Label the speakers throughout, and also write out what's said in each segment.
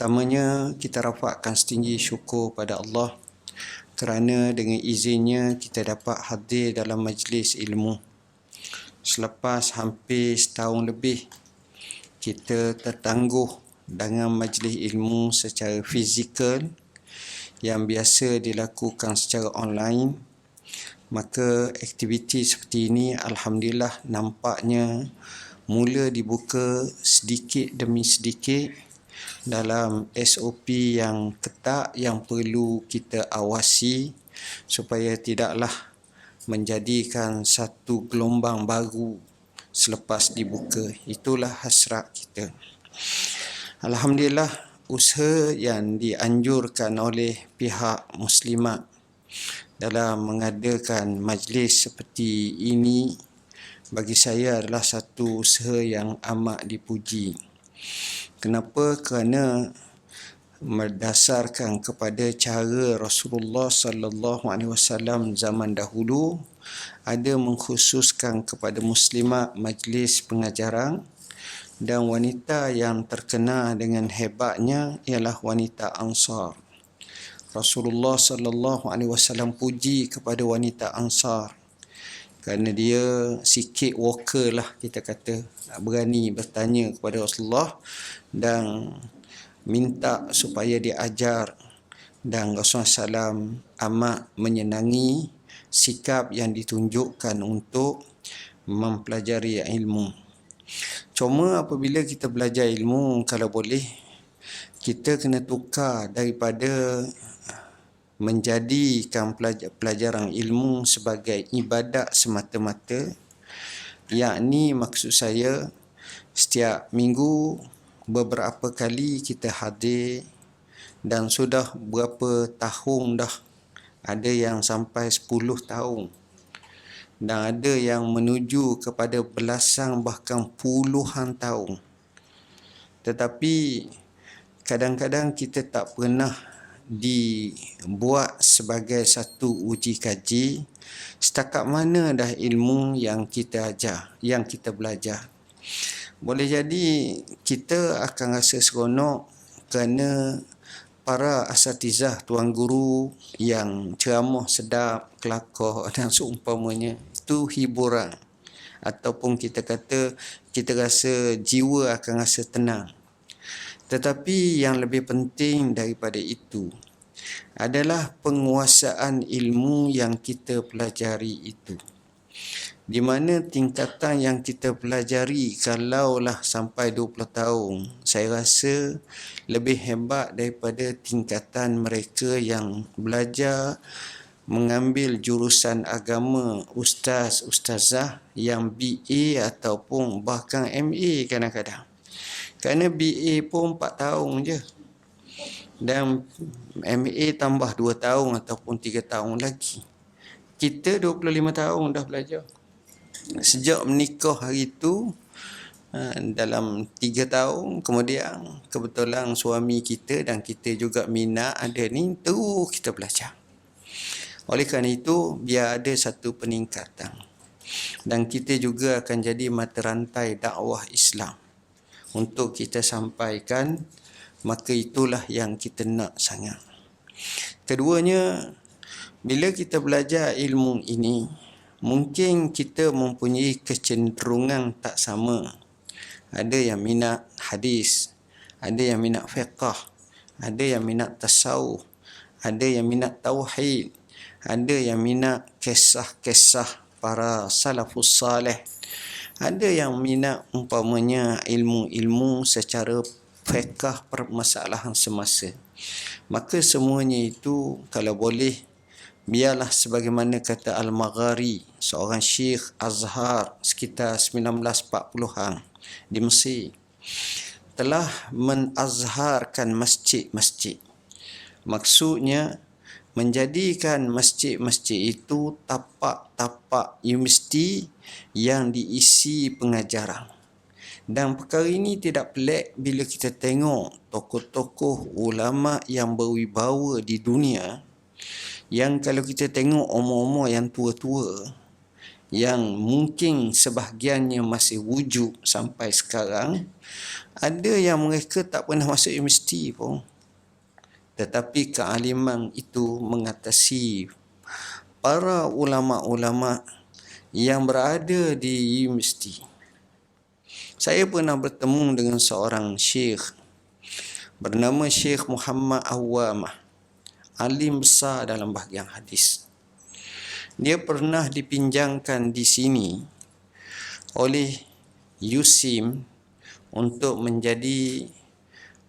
Speaker 1: Pertamanya, kita rafakkan setinggi syukur pada Allah kerana dengan izinnya kita dapat hadir dalam majlis ilmu. Selepas hampir setahun lebih, kita tertangguh dengan majlis ilmu secara fizikal yang biasa dilakukan secara online. Maka aktiviti seperti ini alhamdulillah nampaknya mula dibuka sedikit demi sedikit dalam SOP yang ketat yang perlu kita awasi supaya tidaklah menjadikan satu gelombang baru selepas dibuka. Itulah hasrat kita. Alhamdulillah, usaha yang dianjurkan oleh pihak muslimat dalam mengadakan majlis seperti ini bagi saya adalah satu usaha yang amat dipuji. Kenapa? Kerana berdasarkan kepada cara Rasulullah sallallahu alaihi wasallam zaman dahulu ada mengkhususkan kepada muslimat majlis pengajaran, dan wanita yang terkenal dengan hebatnya ialah wanita Ansar. Rasulullah sallallahu alaihi wasallam puji kepada wanita Ansar kerana dia sikit walker lah, kita kata, berani bertanya kepada Rasulullah dan minta supaya diajar, dan Rasulullah SAW amat menyenangi sikap yang ditunjukkan untuk mempelajari ilmu. Cuma apabila kita belajar ilmu, kalau boleh kita kena tukar daripada menjadikan pelajaran ilmu sebagai ibadat semata-mata, yakni maksud saya setiap minggu beberapa kali kita hadir, dan sudah berapa tahun dah, ada yang sampai 10 tahun dan ada yang menuju kepada belasan bahkan puluhan tahun. Tetapi kadang-kadang kita tak pernah dibuat sebagai satu uji kaji setakat mana dah ilmu yang kita ajar, yang kita belajar. Boleh jadi kita akan rasa seronok kerana para asatizah, tuan guru yang ceramah sedap, kelakar dan seumpamanya, itu hiburan. Ataupun kita kata kita rasa jiwa akan rasa tenang. Tetapi yang lebih penting daripada itu adalah penguasaan ilmu yang kita pelajari itu. Di mana tingkatan yang kita pelajari kalaulah sampai 20 tahun, saya rasa lebih hebat daripada tingkatan mereka yang belajar mengambil jurusan agama, ustaz, ustazah yang BA ataupun bahkan MA kadang-kadang. Kerana BA pun 4 tahun je. Dan MA tambah 2 tahun ataupun 3 tahun lagi. Kita 25 tahun dah belajar. Sejak menikah hari itu, dalam 3 tahun kemudian kebetulan suami kita dan kita juga minat ada ni, terus kita belajar. Oleh kerana itu, biar ada satu peningkatan. Dan kita juga akan jadi mata rantai dakwah Islam untuk kita sampaikan, maka itulah yang kita nak sangat. Keduanya, bila kita belajar ilmu ini, mungkin kita mempunyai kecenderungan tak sama. Ada yang minat hadis, ada yang minat fiqh, ada yang minat tasawuf, ada yang minat tauhid, ada yang minat kisah-kisah para salafus salih, ada yang minat umpamanya ilmu-ilmu secara fiqh permasalahan semasa. Maka semuanya itu kalau boleh biarlah sebagaimana kata Al-Maghari, seorang Syekh Azhar sekitar 1940-an di Mesir, telah menazharkan masjid-masjid. Maksudnya menjadikan masjid-masjid itu tapak-tapak universiti yang diisi pengajaran. Dan perkara ini tidak pelik bila kita tengok tokoh-tokoh ulama yang berwibawa di dunia, yang kalau kita tengok umur-umur yang tua-tua, yang mungkin sebahagiannya masih wujud sampai sekarang, ada yang mereka tak pernah masuk universiti pun. Tetapi kealiman itu mengatasi para ulama-ulama yang berada di universiti. Saya pernah bertemu dengan seorang syekh bernama Syekh Muhammad Awwamah, alim besar dalam bahagian hadis. Dia pernah dipinjamkan di sini oleh USIM untuk menjadi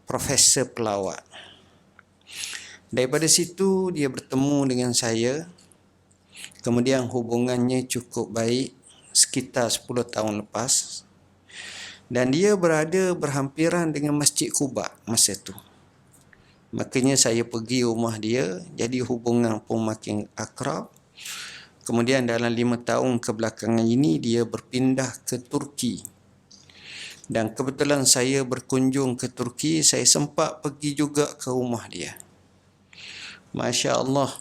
Speaker 1: profesor pelawat. Daripada situ dia bertemu dengan saya. Kemudian hubungannya cukup baik sekitar 10 tahun lepas. Dan dia berada berhampiran dengan Masjid Quba masa itu. Makanya saya pergi rumah dia, jadi hubungan pun makin akrab. Kemudian dalam 5 tahun kebelakangan ini dia berpindah ke Turki. Dan kebetulan saya berkunjung ke Turki, saya sempat pergi juga ke rumah dia. Masya Allah,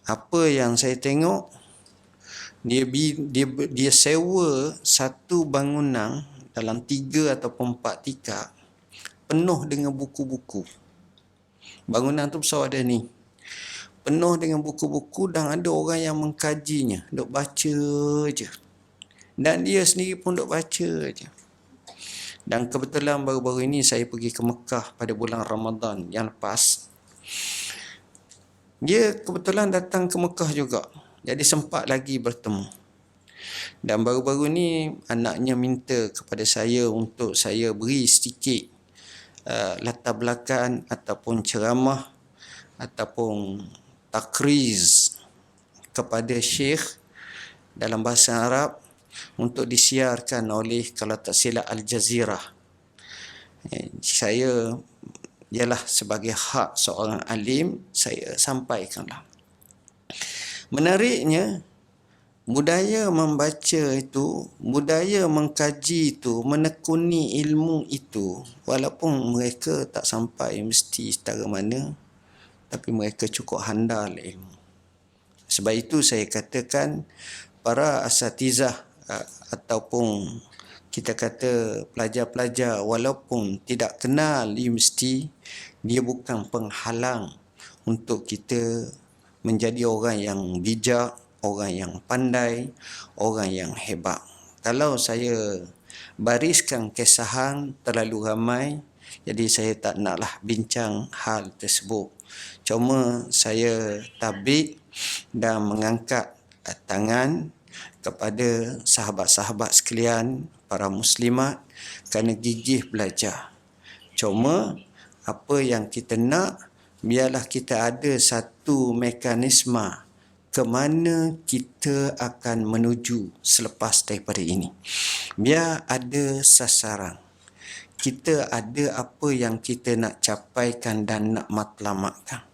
Speaker 1: apa yang saya tengok, dia sewa satu bangunan dalam 3 ataupun 4 tingkat penuh dengan buku-buku. Bangunan tu besar ada ni, penuh dengan buku-buku, dan ada orang yang mengkajinya, duk baca je. Dan dia sendiri pun duk baca je. Dan kebetulan baru-baru ini saya pergi ke Mekah pada bulan Ramadan yang lepas. Dia kebetulan datang ke Mekah juga, jadi sempat lagi bertemu. Dan baru-baru ni anaknya minta kepada saya untuk saya beri sedikit latar belakang ataupun ceramah ataupun takriz kepada Syekh dalam bahasa Arab untuk disiarkan oleh, kalau tak silap, Al Jazeera. Saya ialah sebagai hak seorang alim, saya sampaikanlah. Menariknya, budaya membaca itu, budaya mengkaji itu, menekuni ilmu itu, walaupun mereka tak sampai mesti setara mana, tapi mereka cukup handal ilmu. Sebab itu saya katakan para asatizah ataupun kita kata pelajar-pelajar, walaupun tidak kenal universiti, dia bukan penghalang untuk kita menjadi orang yang bijak, orang yang pandai, orang yang hebat. Kalau saya bariskan kesahan terlalu ramai, jadi saya tak naklah bincang hal tersebut. Cuma saya tabik dan mengangkat tangan kepada sahabat-sahabat sekalian, para muslimat, kerana gigih belajar. Cuma apa yang kita nak, biarlah kita ada satu mekanisme ke mana kita akan menuju selepas daripada ini. Biar ada sasaran. Kita ada apa yang kita nak capaikan dan nak matlamatkan.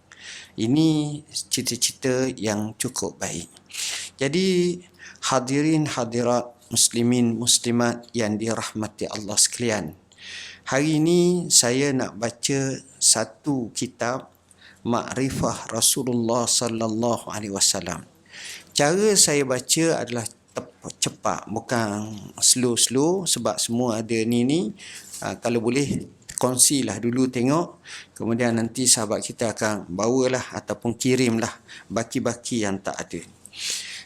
Speaker 1: Ini cita-cita yang cukup baik. Jadi hadirin hadirat, muslimin muslimat yang dirahmati Allah sekalian, hari ini saya nak baca satu kitab Ma'rifah Rasulullah sallallahu alaihi wasallam. Cara saya baca adalah cepat, bukan slow-slow, sebab semua ada ni. Kalau boleh kongsilah dulu tengok, kemudian nanti sahabat kita akan bawalah ataupun kirimlah baki-baki yang tak ada.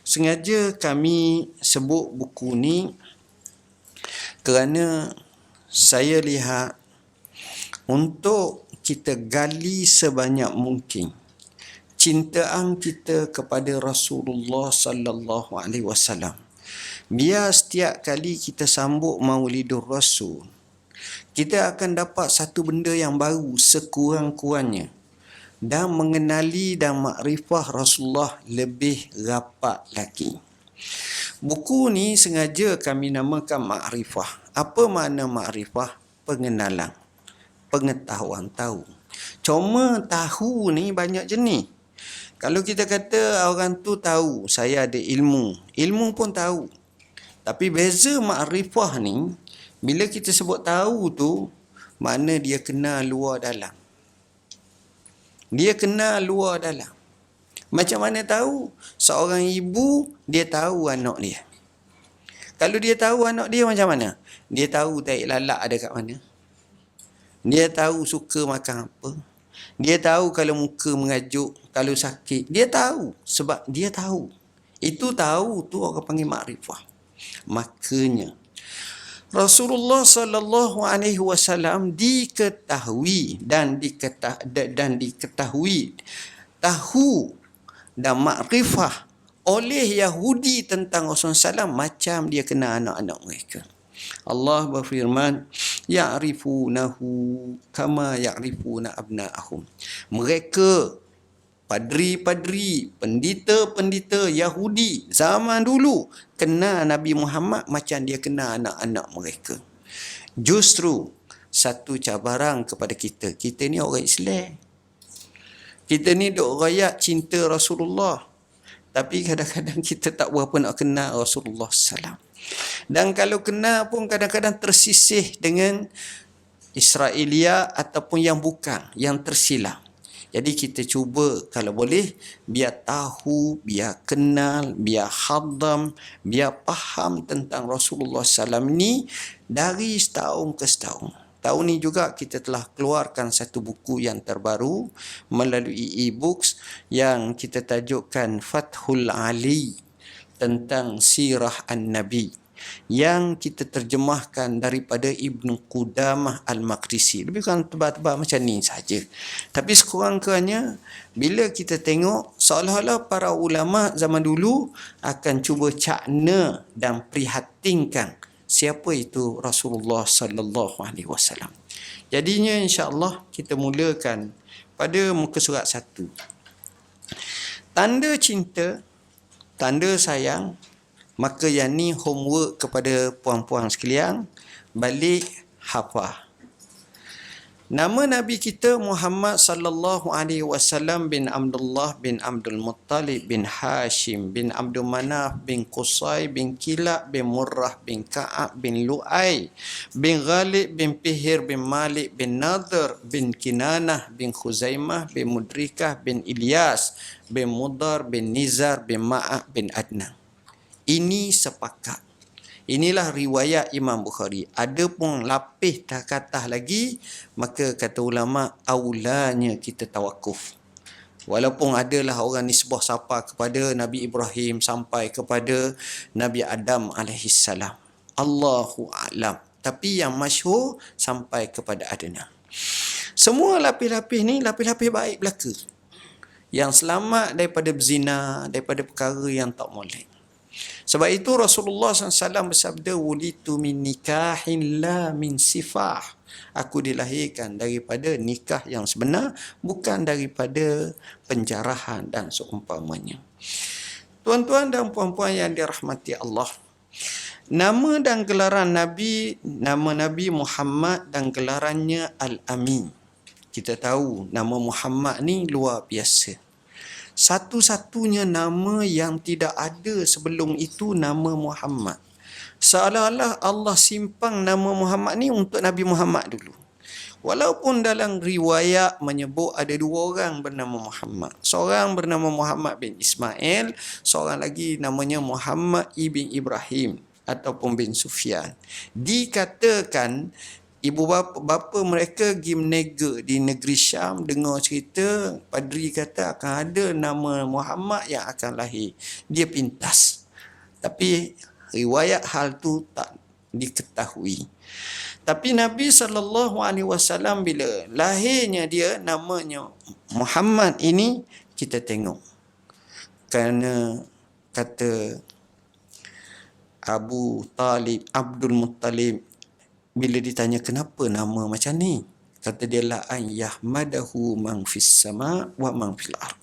Speaker 1: Sengaja kami sebut buku ni kerana saya lihat untuk kita gali sebanyak mungkin cintaan kita kepada Rasulullah sallallahu alaihi wasallam. Biar setiap kali kita sambut Maulidur Rasul, kita akan dapat satu benda yang baru sekurang-kurangnya, dan mengenali dan makrifah Rasulullah lebih rapat lagi. Buku ni sengaja kami namakan Makrifah. Apa makna makrifah? Pengenalan, pengetahuan, tahu. Cuma tahu ni banyak jenis. Kalau kita kata orang tu tahu, saya ada ilmu, ilmu pun tahu. Tapi beza makrifah ni, bila kita sebut tahu tu, makna dia kenal luar dalam. Dia kenal luar dalam. Macam mana tahu? Seorang ibu, dia tahu anak dia. Kalau dia tahu anak dia macam mana? Dia tahu tahi lalak ada kat mana. Dia tahu suka makan apa. Dia tahu kalau muka mengajuk, kalau sakit. Dia tahu. Sebab dia tahu. Itu tahu tu orang panggil makrifah. Makanya Rasulullah sallallahu alaihi wasallam diketahui dan diketahui tahu dan makrifah oleh Yahudi tentang Rasulullah SAW macam dia kenal anak-anak mereka. Allah berfirman, ya'rifunahu kama ya'rifuna abna'ahum. Mereka, padri-padri, pendeta-pendeta Yahudi zaman dulu kenal Nabi Muhammad macam dia kenal anak-anak mereka. Justru satu cabaran kepada kita. Kita ni orang Islam. Kita ni duk rakyat cinta Rasulullah. Tapi kadang-kadang kita tak berapa nak kenal Rasulullah SAW. Dan kalau kenal pun kadang-kadang tersisih dengan Israelia ataupun yang bukan, yang tersilang. Jadi kita cuba kalau boleh, biar tahu, biar kenal, biar hadam, biar faham tentang Rasulullah SAW ni dari setahun ke setahun. Tahun ni juga kita telah keluarkan satu buku yang terbaru melalui e-books yang kita tajukkan Fathul Ali tentang Sirah An-Nabi, yang kita terjemahkan daripada Ibn Qudamah Al-Maqdisi. Lebih kurang tebal-tebal macam ni saja. Tapi sekurang-kurangnya bila kita tengok seolah-olah para ulama zaman dulu akan cuba cakna dan prihatinkan siapa itu Rasulullah sallallahu alaihi wasallam. Jadinya insya-Allah kita mulakan pada muka surat 1. Tanda cinta, tanda sayang. Maka yang ni homework kepada puan-puan sekalian, balik hafal. Nama Nabi kita Muhammad sallallahu alaihi wasallam bin Abdullah bin Abdul Muttalib bin Hashim bin Abdul Manaf bin Qusay bin Kilab bin Murrah bin Ka'ab bin Lu'ay bin Ghalib bin Fihir bin Malik bin Nadhr bin Kinanah bin Khuzaimah bin Mudrikah bin Ilyas bin Mudar bin Nizar bin Ma'ah bin Adnan. Ini sepakat. Inilah riwayat Imam Bukhari. Ada pun lapis tak kata lagi, maka kata ulama aulanya kita tawakuf. Walaupun adalah orang nisbah sapa kepada Nabi Ibrahim sampai kepada Nabi Adam alaihissalam. Allahu a'lam. Tapi yang masyhur sampai kepada Adnan. Semua lapis-lapis ni lapis-lapis baik belaka. Yang selamat daripada berzina, daripada perkara yang tak molek. Sebab itu Rasulullah SAW bersabda, wulitu min nikahin la min sifah. Aku dilahirkan daripada nikah yang sebenar, bukan daripada penjarahan dan seumpamanya. Tuan-tuan dan puan-puan yang dirahmati Allah, nama dan gelaran Nabi, nama Nabi Muhammad dan gelarannya Al-Amin. Kita tahu nama Muhammad ni luar biasa. Satu-satunya nama yang tidak ada sebelum itu nama Muhammad. Seolah-olah Allah simpang nama Muhammad ni untuk Nabi Muhammad dulu. Walaupun dalam riwayat menyebut ada 2 orang bernama Muhammad. Seorang bernama Muhammad bin Ismail, seorang lagi namanya Muhammad ibn Ibrahim ataupun bin Sufyan. Dikatakan ibu bapa mereka pergi menega di negeri Syam, dengar cerita padri kata akan ada nama Muhammad yang akan lahir. Dia pintas. Tapi riwayat hal tu tak diketahui. Tapi Nabi SAW bila lahirnya dia namanya Muhammad ini kita tengok. Kerana kata Abu Talib, Abdul Muttalib, bila ditanya kenapa nama macam ni, kata dia la an yahmadahu man fis sama wa man fil ard.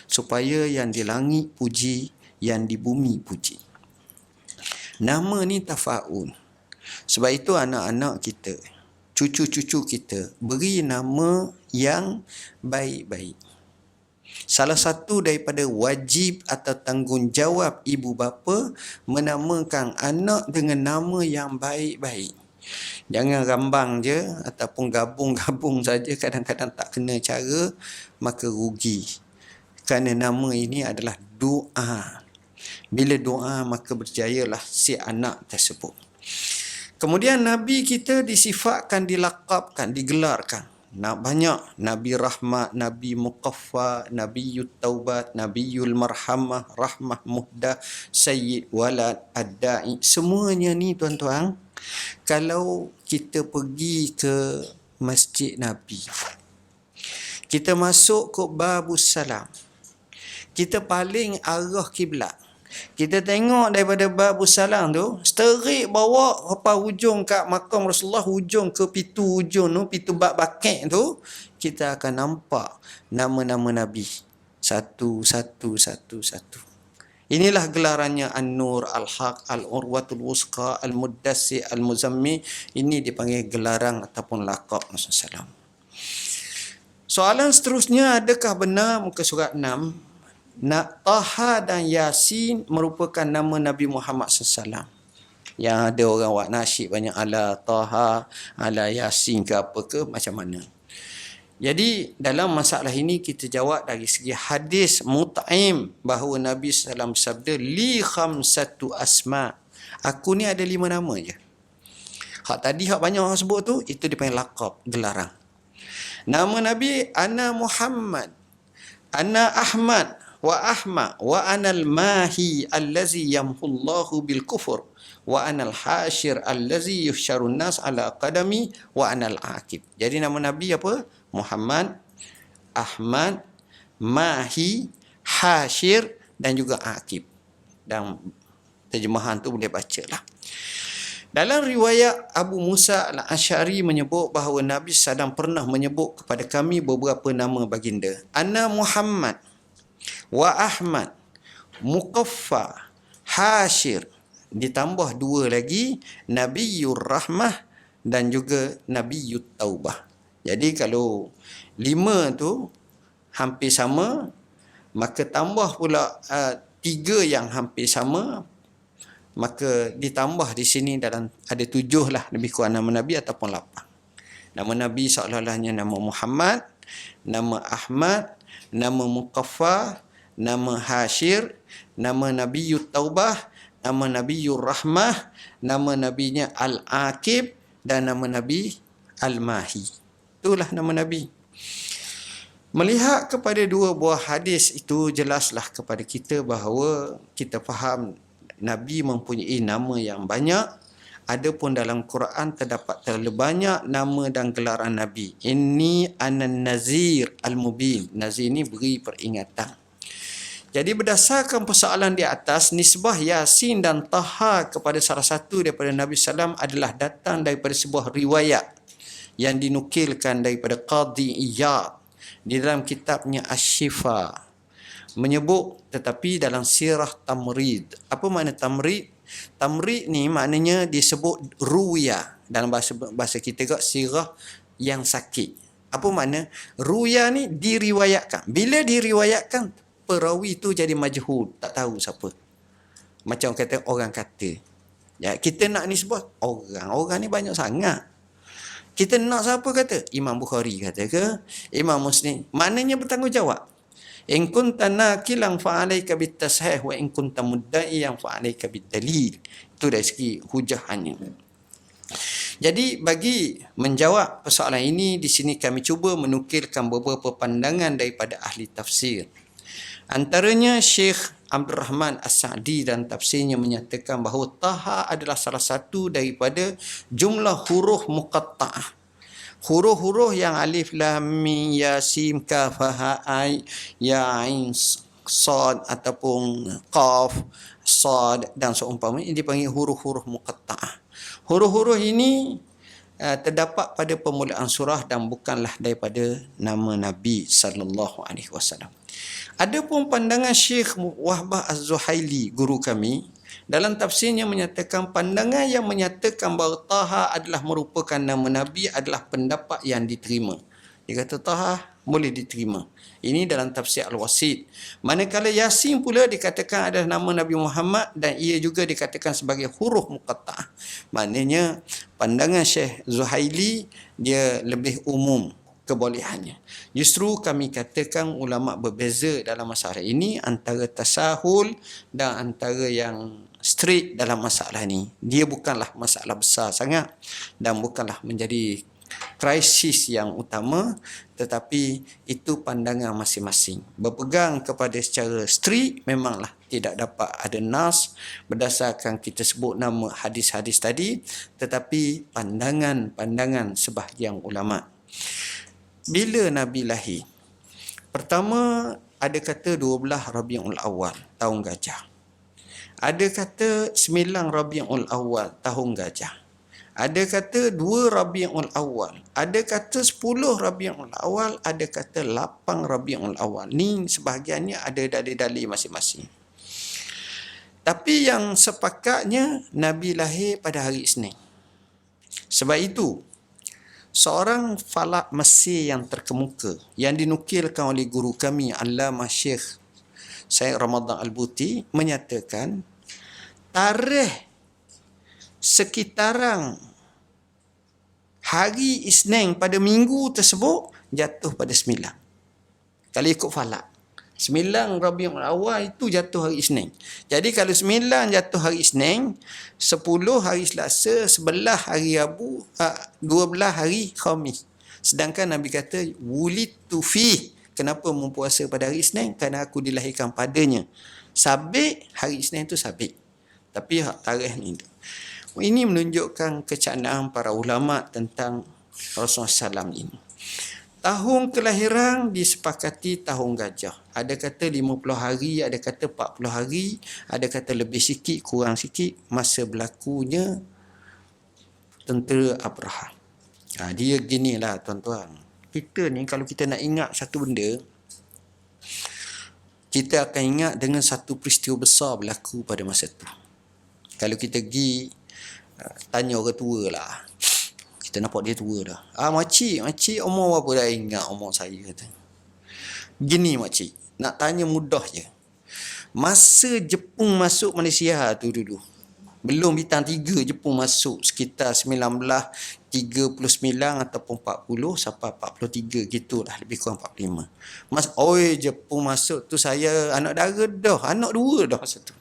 Speaker 1: Supaya yang di langit puji, yang di bumi puji. Nama ni tafaul. Sebab itu anak-anak kita, cucu-cucu kita beri nama yang baik-baik. Salah satu daripada wajib atau tanggungjawab ibu bapa menamakan anak dengan nama yang baik-baik. Jangan rambang je ataupun gabung-gabung saja, kadang-kadang tak kena cara, maka rugi. Kerana nama ini adalah doa. Bila doa maka berjayalah si anak tersebut. Kemudian Nabi kita disifatkan, dilaqabkan, digelarkan. Banyak. Nabi Rahmat, Nabi Muqaffa, Nabi Taubat, Nabi Marhamah, Rahmah Muhdah, Sayyid Walad, Ad-Da'i. Semuanya ni tuan-tuan, kalau kita pergi ke Masjid Nabi, kita masuk ke Babus Salam, kita paling arah kiblat, kita tengok daripada Babus Salam tu, straight bawa apa hujung kat makam Rasulullah, hujung ke pintu hujung tu, pintu bab bakit tu, kita akan nampak nama-nama Nabi. Satu. Inilah gelarannya An-Nur, Al-Haq, Al-Urwatul Wusqa, Al-Muddassir, Al-Muzammil. Ini dipanggil gelaran ataupun laqab Rasulullah SAW. Soalan seterusnya, adakah benar muka surat 6 Taha dan Yasin merupakan nama Nabi Muhammad SAW? Yang ada orang buat nasyid banyak, ala Taha, ala Yasin ke apa ke, macam mana. Jadi dalam masalah ini kita jawab dari segi hadis Mut'im bahawa Nabi SAW bersabda, li khamsatu asma. Aku ni ada 5 nama je. Hak tadi hak banyak orang sebut tu, itu dipanggil laqab, gelaran. Nama Nabi, ana Muhammad, ana Ahmad, wa Ahmad, wa anal mahi allazi yamhullahu bil kufur, wa anal hashir allazi yuhsyarun nas ala qadami, wa anal aqib. Jadi nama Nabi apa? Muhammad, Ahmad, Mahi, Hashir dan juga Aqib. Dan terjemahan tu boleh baca lah. Dalam riwayat Abu Musa al-Asy'ari menyebut bahawa Nabi SAW pernah menyebut kepada kami beberapa nama baginda. Ana Muhammad, wa Ahmad, Muqaffa, Hashir. Ditambah 2 lagi, Nabiyyur Rahmah dan juga Nabiyyut Taubah. Jadi kalau 5 tu hampir sama, maka tambah pula 3 yang hampir sama, maka ditambah di sini dalam ada 7 lah lebih kurang nama Nabi ataupun 8. Nama Nabi seolah-olahnya nama Muhammad, nama Ahmad, nama Muqaffa, nama Hashir, nama Nabiyyut Taubah, nama Nabiyyur Rahmah, nama Nabinya Al-Aqib dan nama Nabi Al-Mahi. Itulah nama Nabi. Melihat kepada 2 buah hadis itu, jelaslah kepada kita bahawa kita faham Nabi mempunyai nama yang banyak. Adapun dalam Quran terdapat terlalu banyak nama dan gelaran Nabi. Inni anan nazir al-mubin. Nazir ini beri peringatan. Jadi berdasarkan persoalan di atas, nisbah Yasin dan Taha kepada salah satu daripada Nabi SAW adalah datang daripada sebuah riwayat yang dinukilkan daripada Qadhi Iyad di dalam kitabnya Asy-Syifa, menyebut tetapi dalam sirah tamrid. Apa makna tamrid? Tamrid ni maknanya disebut ruya. Dalam bahasa kita juga sirah yang sakit. Apa makna? Ruya ni diriwayatkan. Bila diriwayatkan, perawi tu jadi majhul, tak tahu siapa. Macam kata orang kata. Ya, kita nak nisbah orang ni banyak sangat. Kita nak siapa kata? Imam Bukhari kata ke? Imam Muslim. Maknanya bertanggungjawab. In kunta nakilan fa'alaika bitashih wa in kunta mudda'iyan fa'alaika bidalil. Itu dari segi hujahannya. Jadi bagi menjawab persoalan ini, di sini kami cuba menukilkan beberapa pandangan daripada ahli tafsir. Antaranya Syekh Abdul Rahman As-Sa'di dan tafsirnya menyatakan bahawa Taha adalah salah satu daripada jumlah huruf muqatta'ah. Huruf-huruf yang alif, lam, mim, ya, sin, kaf, ha, ai, ya, ain, sad ataupun qaf, sad dan seumpamanya, ini dipanggil huruf-huruf muqatta'ah. Huruf-huruf ini terdapat pada permulaan surah dan bukanlah daripada nama Nabi sallallahu alaihi wasallam. Adapun pandangan Syekh Wahbah Az-Zuhaili, guru kami, dalam tafsirnya menyatakan pandangan yang menyatakan bahawa Taha adalah merupakan nama Nabi adalah pendapat yang diterima. Dia kata Taha boleh diterima. Ini dalam tafsir Al-Wasit. Manakala Yasin pula dikatakan adalah nama Nabi Muhammad dan ia juga dikatakan sebagai huruf muqatta'ah. Maknanya pandangan Syekh Zuhaili dia lebih umum. kebolehannya. Justru kami katakan ulama berbeza dalam masalah ini antara tasahul dan antara yang strict dalam masalah ini. Dia bukanlah masalah besar sangat dan bukanlah menjadi krisis yang utama, tetapi itu pandangan masing-masing. Berpegang kepada secara strict memanglah tidak dapat ada nas berdasarkan kita sebut nama hadis-hadis tadi, tetapi pandangan-pandangan sebahagian ulama. Bila Nabi lahir? Pertama, ada kata 12 Rabiul Awal, tahun gajah. Ada kata 9 Rabiul Awal, tahun gajah. Ada kata 2 Rabiul Awal. Ada kata 10 Rabiul Awal. Ada kata 8 Rabiul Awal. Ni sebahagiannya ada dalil-dalil masing-masing. Tapi yang sepakatnya Nabi lahir pada hari Isnin. Sebab itu, seorang falak Mesir yang terkemuka, yang dinukilkan oleh guru kami, Allamah Syekh Syed Ramadan Al-Buti, menyatakan tarikh sekitaran hari Isnin pada minggu tersebut jatuh pada 9. Kalau ikut falak, 9 Rabiul Awal itu jatuh hari Isnin. Jadi kalau 9 jatuh hari Isnin, 10 hari Selasa, 11 hari Rabu, 12 hari Khamis. Sedangkan Nabi kata wulitu fi. Kenapa mempuasa pada hari Isnin? Kerana aku dilahirkan padanya. Sabit, hari Isnin itu sabit. Tapi tarikh ni tu. Ini menunjukkan kecaknaan para ulama tentang Rasulullah SAW ini. Tahun kelahiran disepakati tahun gajah. Ada kata 50 hari, ada kata 40 hari, ada kata lebih sikit, kurang sikit. Masa berlakunya tentera Abraha. Dia ginilah tuan-tuan. Kita ni kalau kita nak ingat satu benda, kita akan ingat dengan satu peristiwa besar berlaku pada masa tu. Kalau kita pergi tanya orang tua lah, kita nampak dia tua dah. Makcik umur berapa dah? Ingat umur saya kata. Gini makcik, nak tanya mudah je. Masa Jepun masuk Malaysia tu dulu, belum bintang 3 Jepun masuk, sekitar 1939 ataupun 40 sampai 43 gitulah, lebih kurang 45. Jepun masuk tu saya anak dara dah, anak 2 dah masa tu.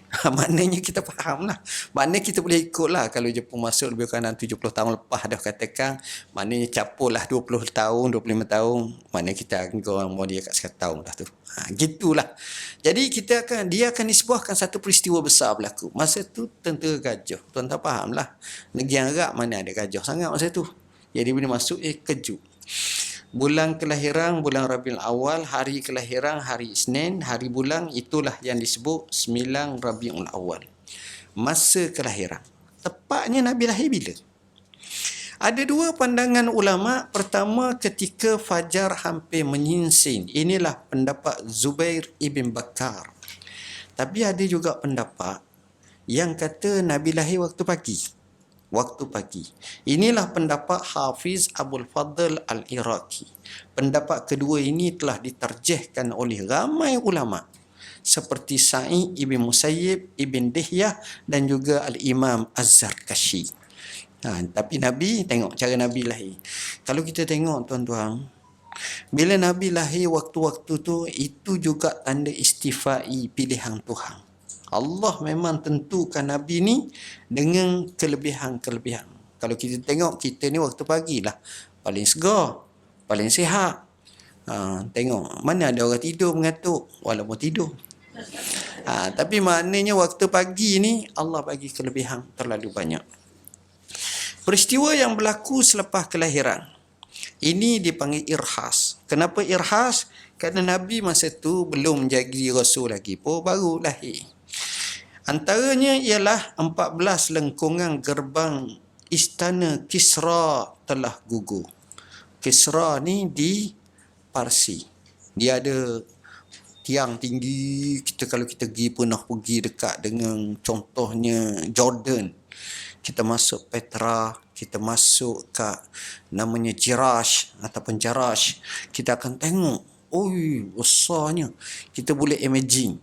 Speaker 1: Maknanya kita faham lah. Maknanya kita boleh ikut lah. Kalau Jepun masuk lebih kurang 70 tahun lepas dah katakan, maknanya capur lah 20 tahun, 25 tahun. Maknanya kita akan orang mau dia kat 1 tahun dah tu. Gitulah. Jadi dia akan disebutkan satu peristiwa besar berlaku. Masa tu tentera gajah. Tuan-tuan faham lah. Negeri Arab mana ada gajah sangat masa tu. Jadi bila masuk kejut. Bulan kelahiran bulan Rabiul Awal, hari kelahiran hari Isnin, hari bulan itulah yang disebut 9 Rabiul Awal. Masa kelahiran. Tepatnya Nabi lahir bila? Ada 2 pandangan ulama. Pertama, ketika fajar hampir menyingsing. Inilah pendapat Zubair ibn Bakar. Tapi ada juga pendapat yang kata Nabi lahir waktu pagi. Inilah pendapat Hafiz Abdul Fadl Al-Iraqi. Pendapat kedua ini telah diterjihkan oleh ramai ulama seperti Sa'id ibn Musayyib, Ibn Dihyah dan juga Al-Imam Az-Zarkashi. Tapi Nabi, tengok cara Nabi lahir. Kalau kita tengok tuan-tuan, bila Nabi lahir waktu-waktu tu, itu juga tanda istifai pilihan Tuhan. Allah memang tentukan Nabi ni dengan kelebihan-kelebihan. Kalau kita tengok, kita ni waktu pagi lah paling segar, paling sihat. Tengok, mana ada orang tidur mengantuk walaupun tidur. Tapi maknanya waktu pagi ni Allah bagi kelebihan terlalu banyak. Peristiwa yang berlaku selepas kelahiran, ini dipanggil irhas. Kenapa irhas? Kerana Nabi masa tu belum jadi Rasul lagi pun, baru lahir. Antaranya ialah 14 lengkungan gerbang istana Kisra telah gugur. Kisra ni di Parsi. Dia ada tiang tinggi. Kalau kita pernah pergi dekat dengan contohnya Jordan. Kita masuk Petra, kita masuk kat namanya Jirash ataupun Jarash. Kita akan tengok, besarnya. Kita boleh imagine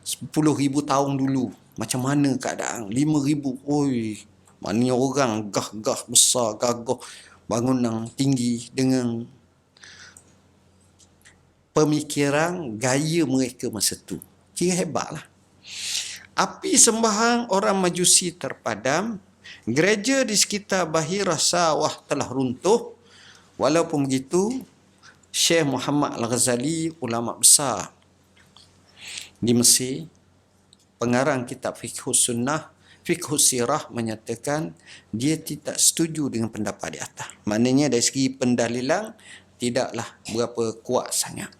Speaker 1: 10,000 tahun dulu macam mana keadaan. 5,000, maknanya orang gagah besar, gagah bangunan tinggi dengan pemikiran gaya mereka masa tu. Kira hebatlah. Api sembahyang orang Majusi terpadam, gereja di sekitar Bahirah Sawah telah runtuh. Walaupun begitu, Syekh Muhammad Al-Ghazali, ulama besar di Mesir, pengarang kitab Fiqhus Sunnah, Fiqhus Sirah, menyatakan dia tidak setuju dengan pendapat di atas. Maknanya dari segi pendalilan tidaklah berapa kuat sangat.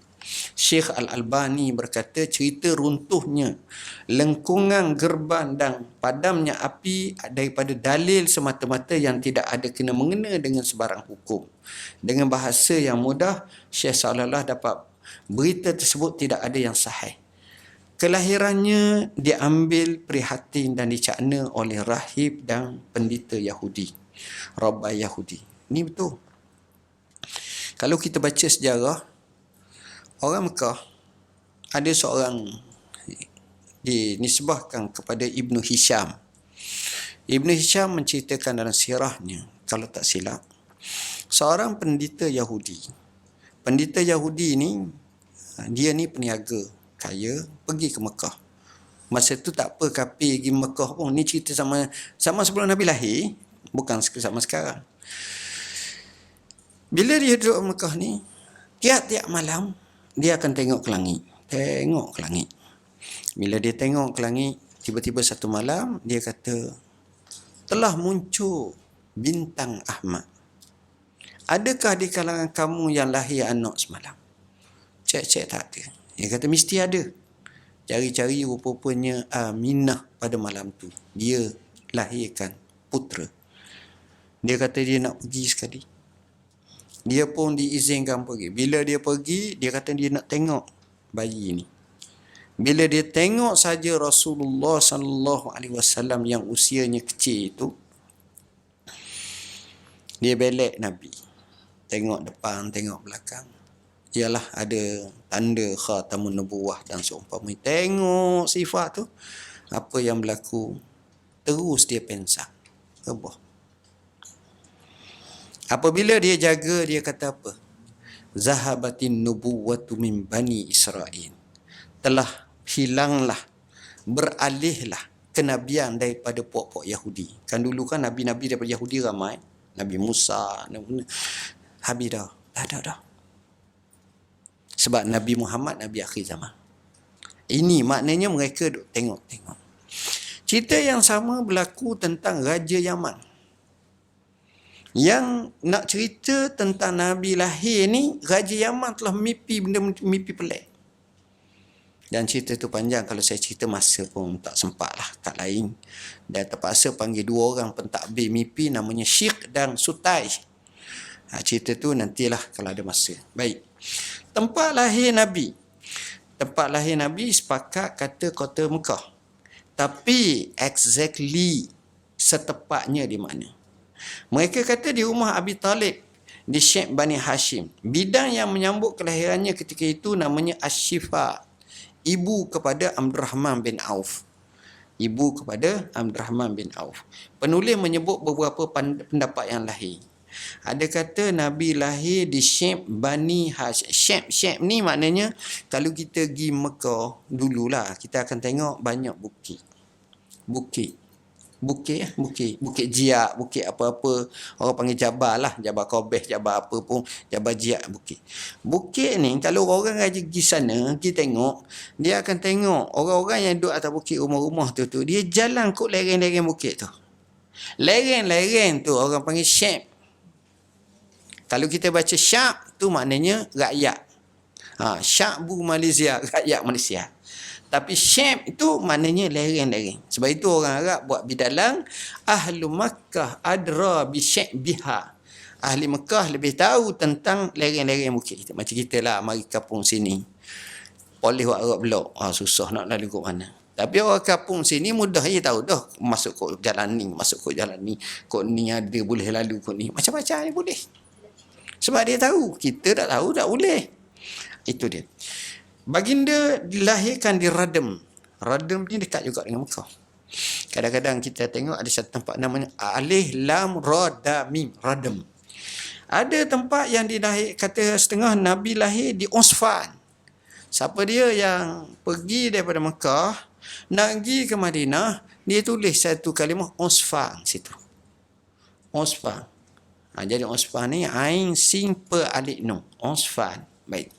Speaker 1: Syekh Al-Albani berkata cerita runtuhnya lengkungan gerban dan padamnya api daripada dalil semata-mata yang tidak ada kena-mengena dengan sebarang hukum. Dengan bahasa yang mudah, Syekh Salallah dapat berita tersebut tidak ada yang sahih. Kelahirannya diambil prihatin dan dicakna oleh rahib dan pendeta Yahudi, Rabai Yahudi. Ini betul. Kalau kita baca sejarah, orang Mekah ada seorang dinisbahkan kepada Ibnu Hisham. Ibnu Hisham menceritakan dalam sirahnya, kalau tak silap, seorang pendeta Yahudi. Pendeta Yahudi ni, dia ni peniaga kaya, pergi ke Mekah. Masa tu tak apa kafir pergi Mekah pun. Ni cerita sama sebelum Nabi lahir, bukan sama sekarang. Bila dia duduk di Mekah ni, tiap-tiap malam dia akan tengok ke langit. Tengok ke langit. Bila dia tengok ke langit, tiba-tiba satu malam dia kata, telah muncul bintang Ahmad. Adakah di kalangan kamu yang lahir anak semalam? Cek-cek tak ada. Dia kata mesti ada. Cari-cari rupanya Aminah pada malam tu dia lahirkan putera. Dia kata dia nak pergi sekali. Dia pun diizinkan pergi. Bila dia pergi, dia kata dia nak tengok bayi ni. Bila dia tengok saja Rasulullah sallallahu alaihi wasallam yang usianya kecil itu, dia belek Nabi. Tengok depan, tengok belakang. Ialah ada tanda khatamun nubuwah dan seumpama. Tengok sifat tu, apa yang berlaku, terus dia pensang. Rebah. Apabila dia jaga, dia kata apa? Zahabatin nubuwatu min bani Israel. Telah hilanglah, beralihlah kenabian daripada puak-puak Yahudi. Kan dulu kan nabi-nabi daripada Yahudi ramai. Nabi Musa, habis dah. Dah. Sebab Nabi Muhammad, Nabi akhir zaman. Ini maknanya mereka duk tengok-tengok. Cerita yang sama berlaku tentang Raja Yaman. Yang nak cerita tentang Nabi lahir ni, Raja Yaman telah mimpi mimpi pelik. Dan cerita tu panjang, kalau saya cerita masa pun tak sempat lah, tak lain. Dan terpaksa panggil dua orang pentadbir mimpi, namanya Syekh dan Sutai. Cerita tu nantilah kalau ada masa. Baik. Tempat lahir Nabi. Tempat lahir Nabi sepakat kata kota Mekah. Tapi exactly setepatnya di mana? Mereka kata di rumah Abi Talib, di Syekh Bani Hashim. Bidang yang menyambut kelahirannya ketika itu namanya Ashifa, ibu kepada Abdurrahman bin Auf. Ibu kepada Abdurrahman bin Auf. Penulis menyebut beberapa pendapat yang lahir. Ada kata Nabi lahir di Syekh Bani Hashim. Syekh ni maknanya kalau kita pergi Mekah dululah, kita akan tengok banyak bukit. Bukit Jiak, bukit apa-apa. Orang panggil Jabal lah. Jabal Qobeh, Jabal apa pun. Jabal Jiak, bukit. Bukit ni, kalau orang raja pergi sana, kita tengok, dia akan tengok orang-orang yang duduk atas bukit rumah-rumah tu, dia jalan kot lereng-lereng bukit tu. Lereng-lereng tu orang panggil Syekh. Kalau kita baca Syab, tu maknanya rakyat. Syakbu Malaysia, rakyat Malaysia. Tapi Syekh itu maknanya lereng-lereng. Sebab itu orang Arab buat bidalang, Ahlu Makkah adra bi Syekh biha. Ahli Mekah lebih tahu tentang lereng-lereng bukit. Macam kita lah, mari kampung sini. Polis buat Arab blok. Susah nak lalu ke mana. Tapi orang kampung sini mudah je tahu dah. Masuk kok jalan ni, Kok ni ada, boleh lalu kok ni. Macam-macam ni boleh. Sebab dia tahu. Kita tak tahu, tak boleh. Itu dia. Baginda dilahirkan di Radem. Radem ni dekat juga dengan Mekah. Kadang-kadang kita tengok ada satu tempat namanya Alif Lam Ra Da Mim, Radem. Ada tempat yang kata setengah Nabi lahir di Usfan. Siapa dia yang pergi daripada Mekah nak pergi ke Madinah, dia tulis satu kalimah Usfan situ. Usfan. Jadi Usfan ni Ain Sin Per Alif Nun. Usfan. Baik.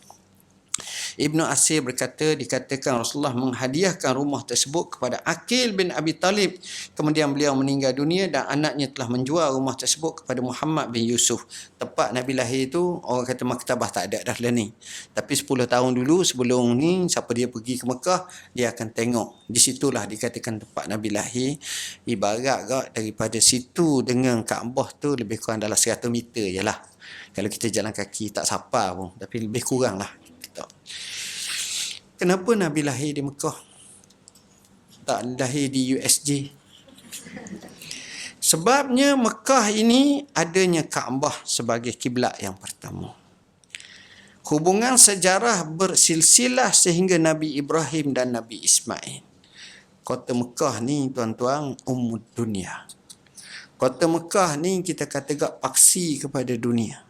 Speaker 1: Ibnu Asir berkata, dikatakan Rasulullah menghadiahkan rumah tersebut kepada Aqil bin Abi Talib. Kemudian beliau meninggal dunia dan anaknya telah menjual rumah tersebut kepada Muhammad bin Yusuf. Tempat Nabi lahir tu, orang kata maktabah tak ada dah lah ni. Tapi 10 tahun dulu sebelum ni, siapa dia pergi ke Mekah, dia akan tengok. Di situlah dikatakan tempat Nabi lahir. Ibarat gak daripada situ dengan Kaabah tu lebih kurang dalam 100 meter je lah. Kalau kita jalan kaki tak sapa pun. Tapi lebih kurang lah. Kenapa Nabi lahir di Mekah? Tak lahir di USJ? Sebabnya Mekah ini adanya Kaabah sebagai kiblat yang pertama. Hubungan sejarah bersilsilah sehingga Nabi Ibrahim dan Nabi Ismail. Kota Mekah ni tuan-tuan ummud dunia. Kota Mekah ni kita kata gak paksi kepada dunia.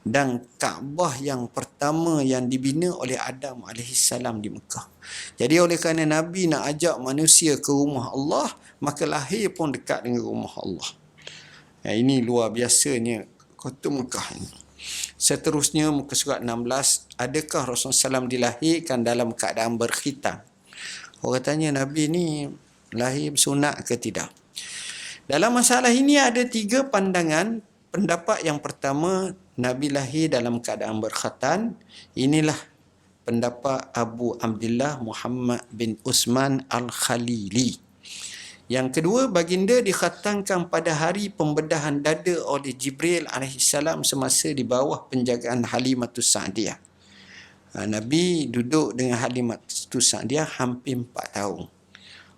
Speaker 1: Dan Kaabah yang pertama yang dibina oleh Adam AS di Mekah. Jadi oleh kerana Nabi nak ajak manusia ke rumah Allah, maka lahir pun dekat dengan rumah Allah. Ini luar biasanya kota Mekah ini. Seterusnya muka surat 16, adakah Rasulullah SAW dilahirkan dalam keadaan berkhitan? Orang tanya Nabi ni lahir bersunat ke tidak? Dalam masalah ini ada 3 pandangan. Pendapat yang pertama, Nabi lahir dalam keadaan berkhatan. Inilah pendapat Abu Abdullah Muhammad bin Utsman Al-Khalili. Yang kedua, baginda dikhatankan pada hari pembedahan dada oleh Jibril AS semasa di bawah penjagaan Halimatus Sa'diyah. Nabi duduk dengan Halimatus Sa'diyah hampir 4 tahun.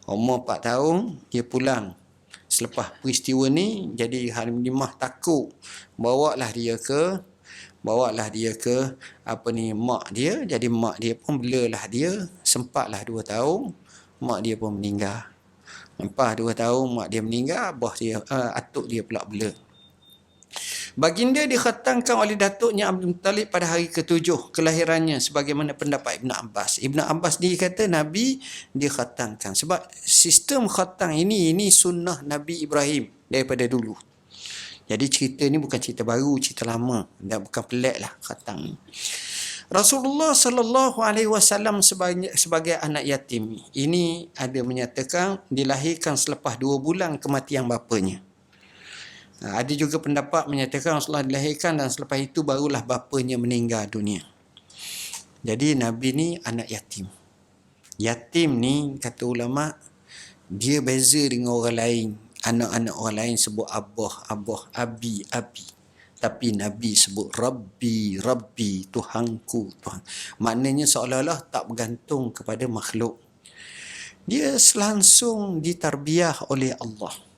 Speaker 1: Umur 4 tahun, dia pulang. Selepas peristiwa ni, jadi Halimah takut. Bawalah dia ke mak dia. Jadi mak dia pun belalah dia. Sempatlah 2 tahun, mak dia pun meninggal. Lepas 2 tahun mak dia meninggal, atuk dia pula bela. Baginda dikhatankan oleh datuknya Abdul Muttalib pada hari ke-7 kelahirannya sebagaimana pendapat Ibn Abbas. Ibn Abbas dia kata Nabi dikhatankan. Sebab sistem khatang ini sunnah Nabi Ibrahim daripada dulu. Jadi cerita ni bukan cerita baru, cerita lama. Dan bukan pelik lah khatang ni. Rasulullah SAW sebagai anak yatim. Ini ada menyatakan dilahirkan selepas 2 bulan kematian bapanya. Ada juga pendapat menyatakan Rasulullah dilahirkan dan selepas itu barulah bapanya meninggal dunia. Jadi Nabi ni anak yatim. Yatim ni kata ulama, dia beza dengan orang lain. Anak-anak orang lain sebut abah, abi. Tapi Nabi sebut Rabbi, Tuhanku, Tuhan. Maknanya seolah-olah tak bergantung kepada makhluk. Dia langsung ditarbiah oleh Allah.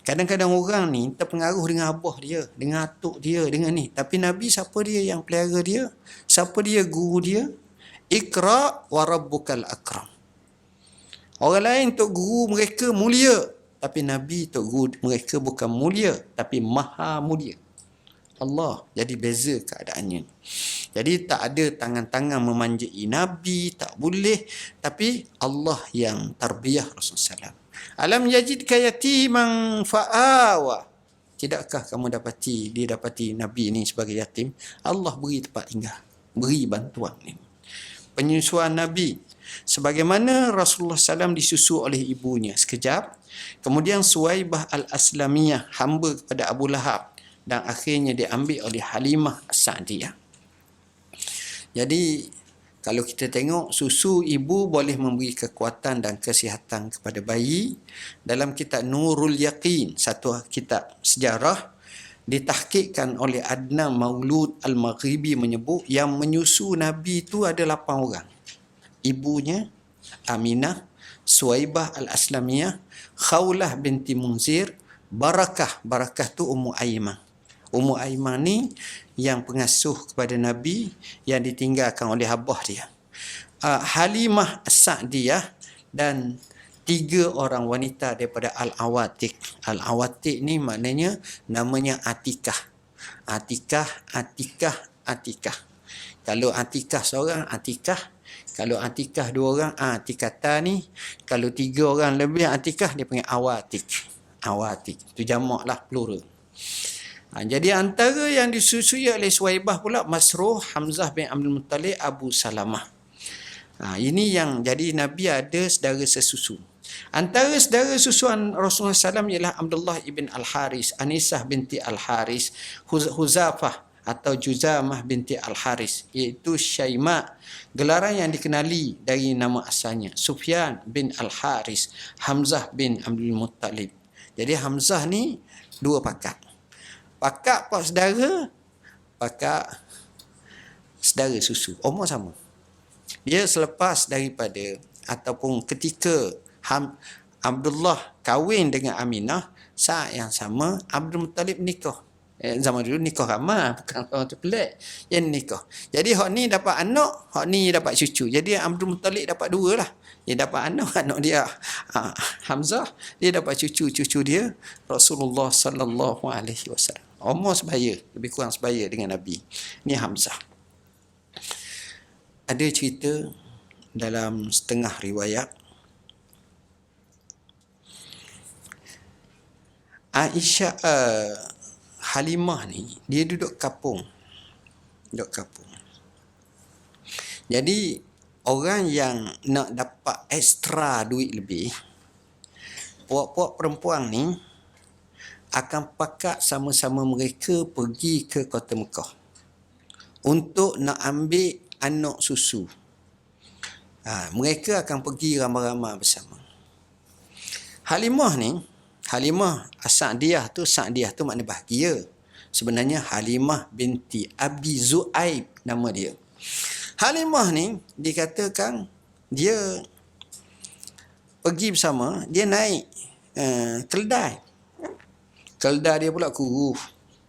Speaker 1: Kadang-kadang orang ni terpengaruh dengan abah dia, dengan atuk dia, dengan ni. Tapi Nabi siapa dia yang pelihara dia? Siapa dia guru dia? Iqra wa rabbukal akram. Orang lain tok guru mereka mulia. Tapi Nabi tok guru mereka bukan mulia, tapi maha mulia. Allah. Jadi beza keadaannya. Jadi tak ada tangan-tangan memanjai Nabi, tak boleh. Tapi Allah yang tarbiyah Rasulullah SAW. Alam yajidka yatiman fa'awa. Tidakkah kamu dapati Nabi ini sebagai yatim? Allah beri tempat tinggal, beri bantuan ni. Penyusuan Nabi. Sebagaimana Rasulullah SAW disusu oleh ibunya sekejap. Kemudian Suwaibah Al-Aslamiyah, hamba kepada Abu Lahab. Dan akhirnya diambil oleh Halimah As-Sa'diyah. Jadi kalau kita tengok, susu ibu boleh memberi kekuatan dan kesihatan kepada bayi. Dalam kitab Nurul Yaqin, satu kitab sejarah, ditahqiqkan oleh Adnan Maulud Al-Maghribi menyebut yang menyusu Nabi itu ada 8 orang. Ibunya Aminah, Suwaibah Al-Aslamiyah, Khawlah binti Munzir, Barakah tu Ummu Aiman. Ummu Aiman ni yang pengasuh kepada Nabi yang ditinggalkan oleh abah dia. Halimah As-Sa'diyah dan 3 orang wanita daripada Al-Awatiq. Al-Awatiq ni maknanya namanya Atikah. Atikah, Atikah, Atikah. Kalau Atikah seorang, Atikah. Kalau Atikah dua orang, Atikata ni. Kalau tiga orang lebih Atikah, dia panggil Awatik. Awatik. Itu jamak lah, plural. Jadi antara yang disusui oleh Suhaibah pula Masruh, Hamzah bin Abdul Muttalib, Abu Salamah. Ini yang jadi Nabi ada saudara sesusu. Antara saudara susuan Rasulullah SAW ialah Abdullah ibn Al-Haris, Anisah binti Al-Haris, Huzafah atau Juzamah binti Al-Haris, iaitu Syaima, gelaran yang dikenali dari nama asalnya, Sufyan bin Al-Haris, Hamzah bin Abdul Muttalib. Jadi Hamzah ni dua pakak. Pakak pak saudara, pakak saudara susu, umur sama. Dia selepas daripada ataupun ketika Abdullah kahwin dengan Aminah, saat yang sama Abdul Muttalib nikah. Zaman dulu nikah ramah, bukan orang tu pelik. Yang nikah. Jadi hak ni dapat anak, hak ni dapat cucu. Jadi Abdul Muttalib dapat dua lah. Dia dapat anak dia Hamzah, dia dapat cucu dia Rasulullah sallallahu alaihi wasallam. Umur sebaya, lebih kurang sebaya dengan Nabi. Ni Hamzah. Ada cerita dalam setengah riwayat, Aisyah Halimah ni dia duduk kapung. Jadi orang yang nak dapat ekstra duit lebih, puak-puak perempuan ni akan pakat sama-sama mereka pergi ke kota Mekah untuk nak ambil anak susu. Mereka akan pergi ramai-ramai bersama. Halimah Sa'diyah tu makna bahagia. Sebenarnya Halimah binti Abi Zu'aib nama dia. Halimah ni dikatakan dia pergi bersama, dia naik keldai. Keldai dia pula kuruh.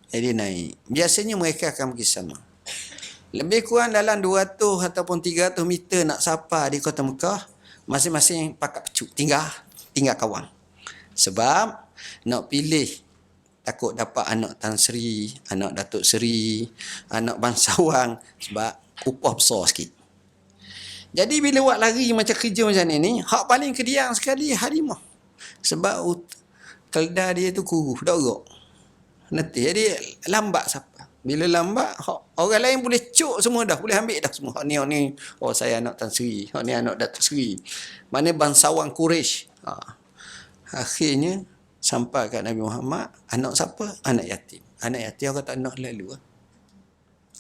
Speaker 1: Jadi dia naik. Biasanya mereka akan pergi sama. Lebih kurang dalam 200 ataupun 300 meter nak sampai di kota Mekah, masing-masing pakat pecuk, tinggal kawan. Sebab nak pilih, takut dapat anak Tan Sri, anak Datuk Seri, anak bangsawan, sebab upah besar sikit. Jadi bila buat lari macam kerja macam ni, hak paling kediang sekali Halimah. Sebab keldai dia tu kuruh, dak gerak. Nanti jadi lambat siapa. Bila lambat, orang lain boleh cuk semua dah, boleh ambil dah semua. Hak ni, oh saya anak Tan Sri, hak ni anak Datuk Seri. Mana bangsawan Quraisy. Akhirnya sampai kat Nabi Muhammad, anak siapa? Anak yatim. Anak yatim orang tak nak lalu.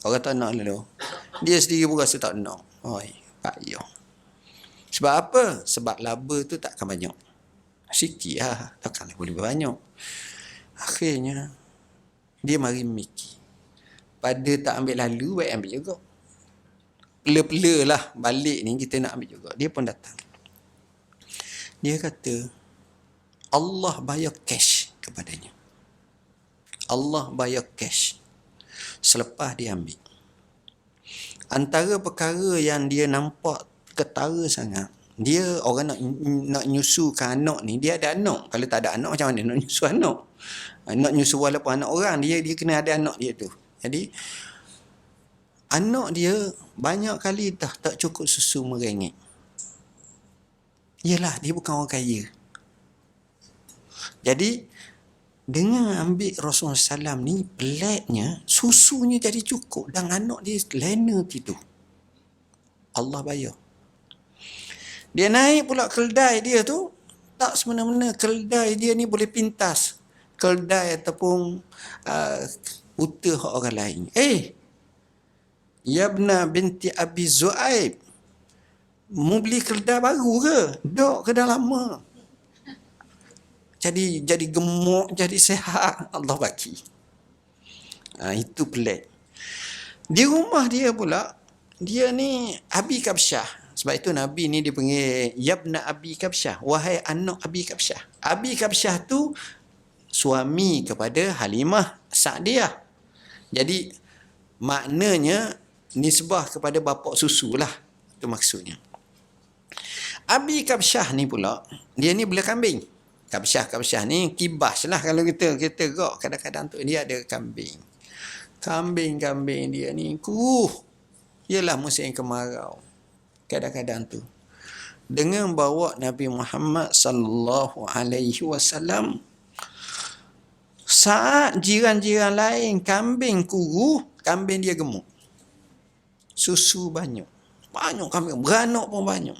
Speaker 1: Orang tak nak lalu. Dia sendiri pun rasa tak nak. Oi, payah. Sebab apa? Sebab laba tu takkan banyak. Sikit lah, takkan boleh banyak. Akhirnya dia mari memikir. Pada tak ambil lalu, baik ambil juga. Pela-pela lah balik ni kita nak ambil juga. Dia pun datang. Dia kata, Allah bayar cash kepadanya. Allah bayar cash. Selepas dia ambil. Antara perkara yang dia nampak ketara sangat, dia orang nak nyusukan anak ni, dia ada anak. Kalau tak ada anak, macam mana nak nyusu anak? Nak nyusu walaupun anak orang, dia kena ada anak dia tu. Jadi, anak dia banyak kali dah tak cukup susu merengek. Yelah, dia bukan orang kaya. Jadi, dengan ambil Rasulullah SAW ni, peliknya, susunya jadi cukup dan anak dia lena tidur. Allah bayar. Dia naik pula keldai dia tu, tak semena-mena keldai dia ni boleh pintas. Keldai ataupun uta hak orang lain. Yabna binti Abi Zu'aib, mu beli keldai baru ke? Dok, keldai lama. Jadi gemuk, jadi sihat. Allah bagi. Itu pelik. Di rumah dia pula, dia ni Abi Kabsyah. Sebab itu Nabi ni dipanggil Yabna Abi Kabsyah. Wahai anak Abi Kabsyah. Abi Kabsyah tu suami kepada Halimah Sa'diyah. Jadi maknanya nisbah kepada bapa susu lah. Itu maksudnya. Abi Kabsyah ni pula, dia ni bela kambing. Kabsyah ni kibas lah kalau kita gerak kadang-kadang tu dia ada kambing. Kambing-kambing dia ni ialah musim kemarau. Kadang-kadang tu dengan bawa Nabi Muhammad sallallahu alaihi wasallam, saat jiran-jiran lain kambing kuru, kambing dia gemuk. Susu banyak. Banyak kambing, beranak pun banyak.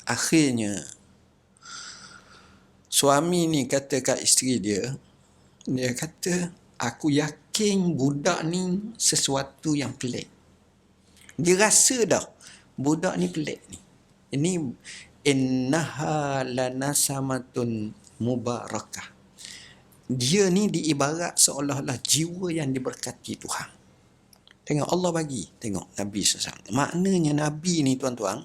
Speaker 1: Akhirnya suami ni kata kat isteri dia kata, aku yakin budak ni sesuatu yang pelik. Dia rasa dah budak ni pelik ni. Ini innaha lanasamatun mubarakah. Dia ni diibarat seolah-olah jiwa yang diberkati Tuhan. Tengok Allah bagi. Tengok Nabi SAW. Maknanya Nabi ni tuan-tuan,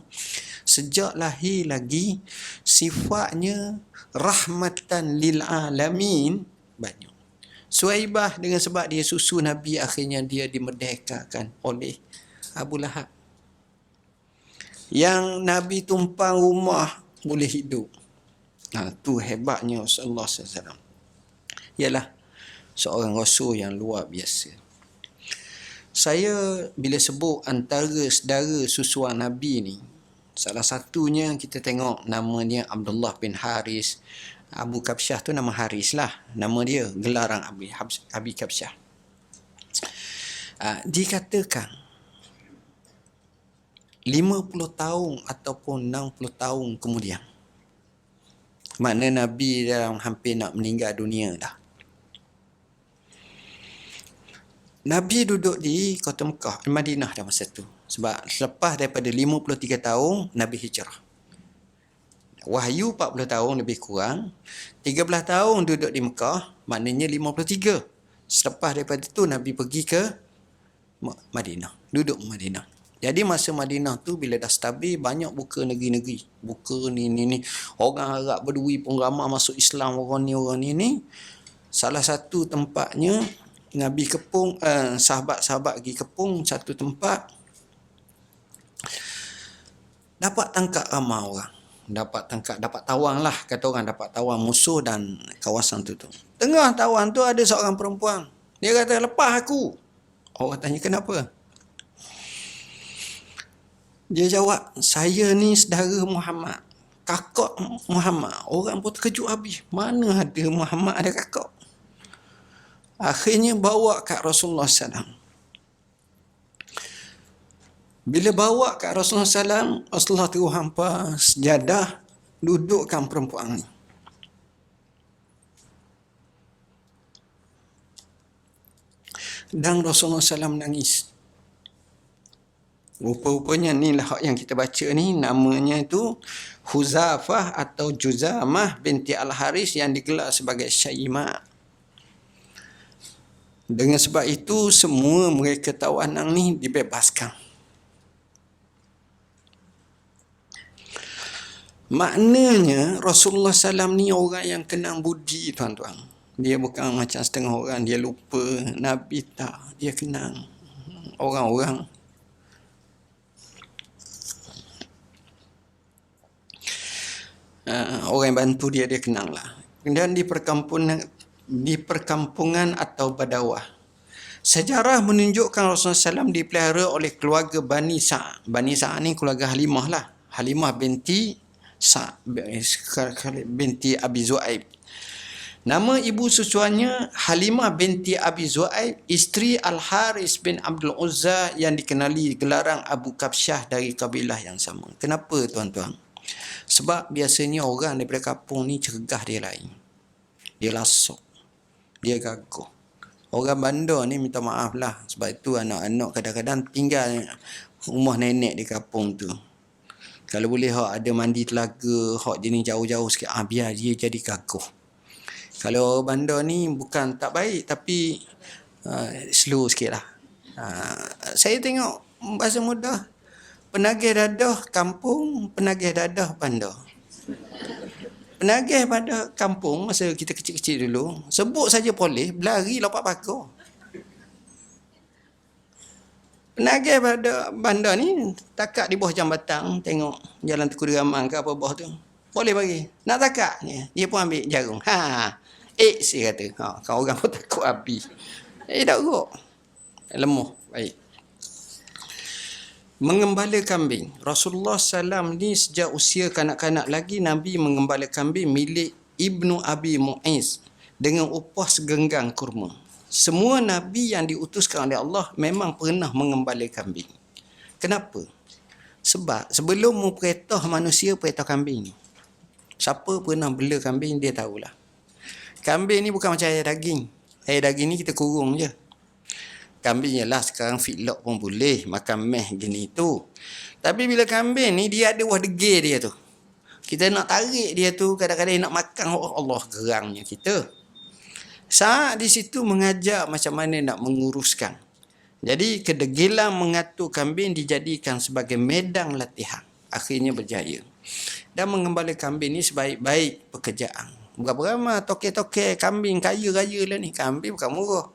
Speaker 1: sejak lahir lagi, sifatnya rahmatan lil alamin banyak. Suhaibah dengan sebab dia susu Nabi, akhirnya dia dimerdekakan oleh Abu Lahab. Yang Nabi tumpang rumah boleh hidup. Tu hebatnya Rasulullah SAW. Ialah seorang Rasul yang luar biasa. Saya bila sebut antara saudara susuan Nabi ni, salah satunya kita tengok namanya Abdullah bin Haris. Abu Kabsyah tu nama Haris lah. Nama dia, gelaran Abi Kabsyah. Dikatakan 50 tahun ataupun 60 tahun kemudian, makna Nabi dalam hampir nak meninggal dunia dah, Nabi duduk di kota Mekah, Madinah dah masa tu. Sebab selepas daripada 53 tahun, Nabi hijrah. Wahyu 40 tahun lebih kurang. 13 tahun duduk di Mekah, maknanya 53. Selepas daripada tu, Nabi pergi ke Madinah. Duduk Madinah. Jadi masa Madinah tu bila dah stabil, banyak buka negeri-negeri. Buka ni. Orang Arab Bedui pun ramai masuk Islam, orang ni. Salah satu tempatnya, Nabi kepung, sahabat-sahabat pergi kepung satu tempat. Dapat tangkap ramai orang. Dapat tawang lah. Kata orang dapat tawang musuh dan kawasan tu. Tengah tawang tu ada seorang perempuan. Dia kata, lepas aku. Orang tanya, kenapa? Dia jawab, saya ni saudara Muhammad, kakak Muhammad. Orang pun terkejut habis. Mana ada Muhammad ada kakak? Akhirnya bawa kat Rasulullah SAW. Bila bawa kat Rasulullah SAW, Rasulullah terus hampa sejadah, dudukkan perempuan ni. Dan Rasulullah SAW menangis. Rupa-rupanya ni lah yang kita baca ni, namanya tu Huzafah atau Juzamah binti Al-Haris yang digelar sebagai Syaimah. Dengan sebab itu semua mereka tawanan ni dibebaskan. Maknanya Rasulullah SAW ni orang yang kenang budi, tuan-tuan. Dia bukan macam setengah orang dia lupa. Nabi tak, dia kenang orang-orang. Orang yang bantu dia kenang lah. Dan di perkampungan atau badawah, sejarah menunjukkan Rasulullah SAW dipelihara oleh keluarga Bani Sa'. Bani Sa' ni keluarga Halimah lah. Halimah binti Sa' binti Abi Zu'aib. Nama ibu susuannya Halimah binti Abi Zu'aib, isteri Al-Haris bin Abdul Uzza yang dikenali gelaran Abu Kabsyah dari kabilah yang sama. Kenapa, tuan-tuan? Sebab biasanya orang daripada kampung ni cergah dia lain. Dia lasuk. Dia gagah. Orang bandar ni minta maaf lah. Sebab itu anak-anak kadang-kadang tinggal rumah nenek di kampung tu. Kalau boleh hak ada mandi telaga, hak jenis jauh-jauh sikit, biar dia jadi gagah. Kalau orang bandar ni bukan tak baik, tapi slow sikit lah. Saya tengok bahasa mudah, penagih dadah kampung, penagih dadah bandar. Penagih pada kampung, masa kita kecil-kecil dulu, sebut saja polis, berlari lompat pagar. Penagih pada bandar ni, takat di bawah jambatan, tengok jalan Tengku Deraman ke apa bawah tu. Boleh bagi. Nak takat? Dia pun ambil jarum. Dia kata. Kalau orang pun takut api. Tak urut. Lemah. Baik. Mengembala kambing. Rasulullah SAW ni sejak usia kanak-kanak lagi Nabi mengembala kambing milik Ibnu Abi Mu'aiz dengan upah segenggang kurma. Semua Nabi yang diutuskan oleh Allah memang pernah mengembala kambing. Kenapa? Sebab sebelum memperintah manusia perintah kambing ni. Siapa pernah bela kambing dia tahulah. Kambing ni bukan macam air daging. Air daging ni kita kurung je. Kambing ialah sekarang feedlot pun boleh makan meh gini tu. Tapi bila kambing ni dia ada wah degil dia tu. Kita nak tarik dia tu kadang-kadang nak makan Allah gerangnya kita. Saat di situ mengajar macam mana nak menguruskan. Jadi kedegilan mengatur kambing dijadikan sebagai medan latihan. Akhirnya berjaya. Dan mengembala kambing ni sebaik-baik pekerjaan. Berapa ramai toke-toke kambing kaya-raya lah ni. Kambing bukan murah.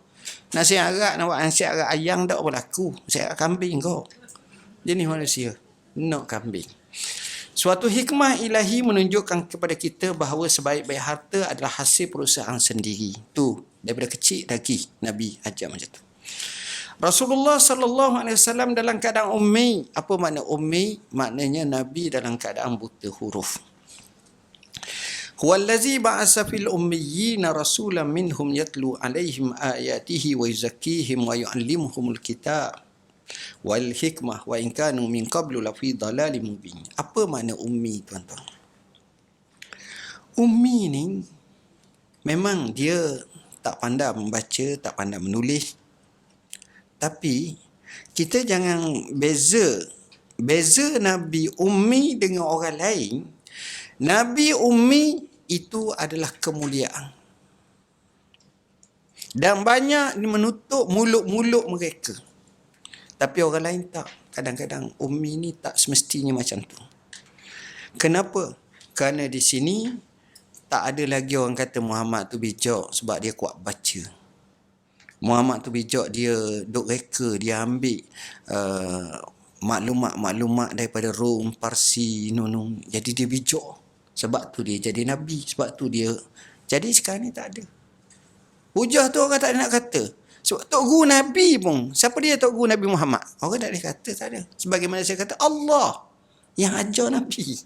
Speaker 1: Nasi arak nak buat nasi arak ayam tak berlaku. Nasi arak kambing kau. Jenis manusia nak kambing. Suatu hikmah ilahi menunjukkan kepada kita bahawa sebaik-baik harta adalah hasil perusahaan sendiri. Tu daripada kecil lagi Nabi ajar macam tu. Rasulullah SAW dalam keadaan ummi. Apa makna ummi? Maknanya Nabi dalam keadaan buta huruf. Huwallazi ba'asa fil ummiyina rasulan minhum yatlu alaihim ayatihi wa yuzakkihim wa yu'allimuhumul kitab wal hikmah wa in kanu min qablu lafi dhalalin mubin. Apa makna ummi, tuan-tuan? Ummi ni memang dia tak pandai membaca, tak pandai menulis. Tapi kita jangan beza Nabi ummi dengan orang lain. Nabi ummi itu adalah kemuliaan. Dan banyak menutup mulut-mulut mereka. Tapi orang lain tak. Kadang-kadang ummi ni tak semestinya macam tu. Kenapa? Kerana di sini tak ada lagi orang kata Muhammad tu bijak sebab dia kuat baca. Muhammad tu bijak dia duk reka, dia ambil maklumat-maklumat daripada Rom, Parsi, Jadi dia bijak. Sebab tu dia jadi Nabi. Sebab tu dia. Jadi sekarang ni tak ada. Hujah tu orang tak ada nak kata. Sebab Tok Guru Nabi pun. Siapa dia Tok Guru Nabi Muhammad? Orang tak ada kata, tak ada. Sebagaimana saya kata, Allah yang ajar Nabi.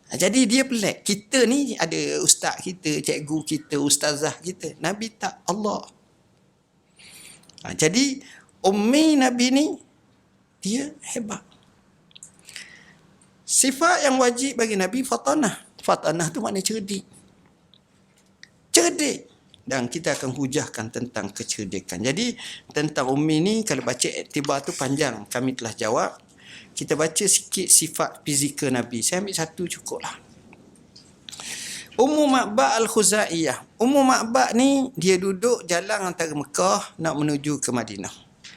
Speaker 1: Jadi dia pelik. Kita ni ada ustaz kita, cikgu kita, ustazah kita. Nabi tak, Allah. Jadi ummi Nabi ni dia hebat. Sifat yang wajib bagi Nabi fatanah. Fatanah tu maknanya cerdik. Cerdik. Dan kita akan hujahkan tentang kecerdikan. Jadi tentang ummi ni kalau baca iktibar tu panjang. Kami telah jawab. Kita baca sikit sifat fizikal Nabi. Saya ambil satu cukup lah. Ummu Ma'bad Al-Khuzaiyah. Ummu Ma'bad ni dia duduk jalan antara Mekah nak menuju ke Madinah.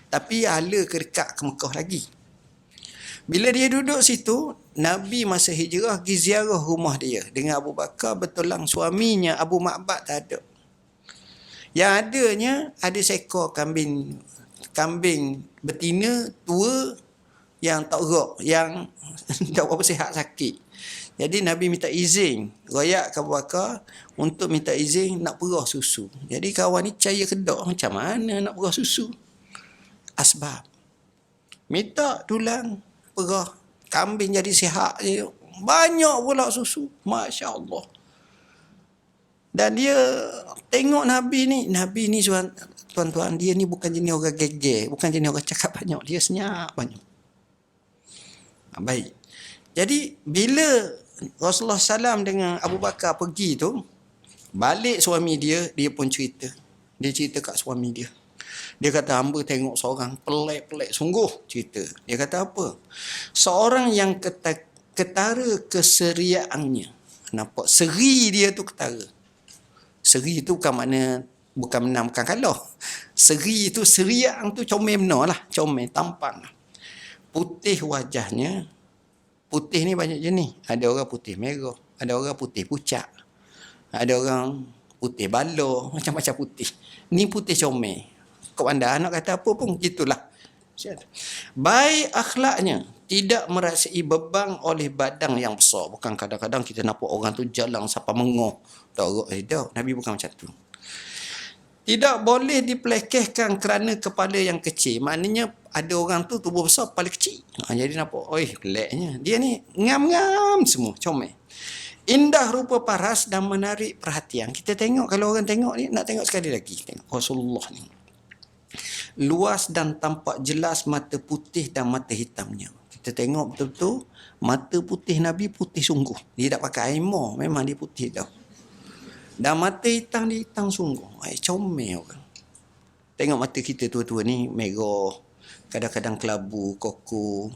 Speaker 1: Tapi ala ke dekat ke Mekah lagi. Bila dia duduk situ, Nabi masa hijrah pergi ziarah rumah dia dengan Abu Bakar. Betulan suaminya Abu Ma'bad tak ada. Yang adanya ada seekor kambing betina tua yang tak gerak, yang tak berapa sihat, sakit. Jadi Nabi minta izin royak ke Abu Bakar untuk minta izin nak perah susu. Jadi kawan ni caya kedak, macam mana nak perah susu? Asbab. Minta tulang perah kambing jadi sihat je. Banyak pula susu. Masya Allah. Dan dia tengok Nabi ni tuan-tuan, dia ni bukan jenis orang geger, bukan jenis orang cakap banyak, dia senyap banyak. Baik. Jadi bila Rasulullah SAW dengan Abu Bakar pergi tu, balik suami dia pun cerita. Dia cerita kat suami dia. Dia kata, hamba tengok seorang pelik-pelik sungguh cerita. Dia kata apa? Seorang yang ketara keseriaannya. Nampak seri dia tu ketara. Seri tu bukan menang, bukan kalah. Seri tu, seriang tu comel benar lah. Comel, tampang. Putih wajahnya. Putih ni banyak jenis. Ada orang putih merah. Ada orang putih pucat. Ada orang putih balor. Macam-macam putih. Ni putih comel. Kau anda nak kata apa pun, gitulah. Baik akhlaknya. Tidak merasai beban oleh badan yang besar. Bukan kadang-kadang kita nampak orang tu jalan sampai mengoh. Tak, Nabi bukan macam tu. Tidak boleh dipelekehkan kerana kepala yang kecil. Maknanya ada orang tu tubuh besar, kepala kecil. Jadi nampak, oi, peliknya. Dia ni ngam-ngam semua, comel. Indah rupa paras dan menarik perhatian. Kita tengok, kalau orang tengok ni, nak tengok sekali lagi. Tengok Rasulullah ni. Luas dan tampak jelas mata putih dan mata hitamnya. Kita tengok betul-betul, mata putih Nabi putih sungguh. Dia tak pakai aimor, memang dia putih tau. Dan mata hitam dia hitam sungguh. Comel orang. Tengok mata kita tua-tua ni, merah. Kadang-kadang kelabu, koko.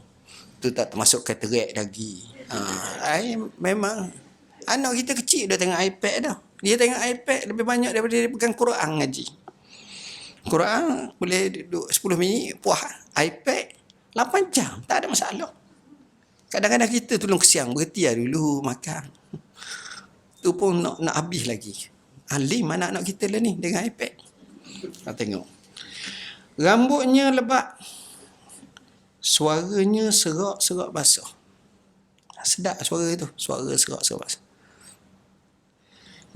Speaker 1: Tu tak termasuk katarak lagi. Memang anak kita kecil dah tengok iPad dah. Dia tengok iPad lebih banyak daripada dia pegang Quran ngaji. Quran boleh duduk 10 minit puas. iPad 8 jam, tak ada masalah. Kadang-kadang kita tolong kesiang, berhenti dulu makan. Tu pun nak habis lagi. Alim anak-anak kita lah ni dengan iPad. Tengok. Rambutnya lebat. Suaranya serak-serak basah. Sedap suara tu. Suara serak-serak basah.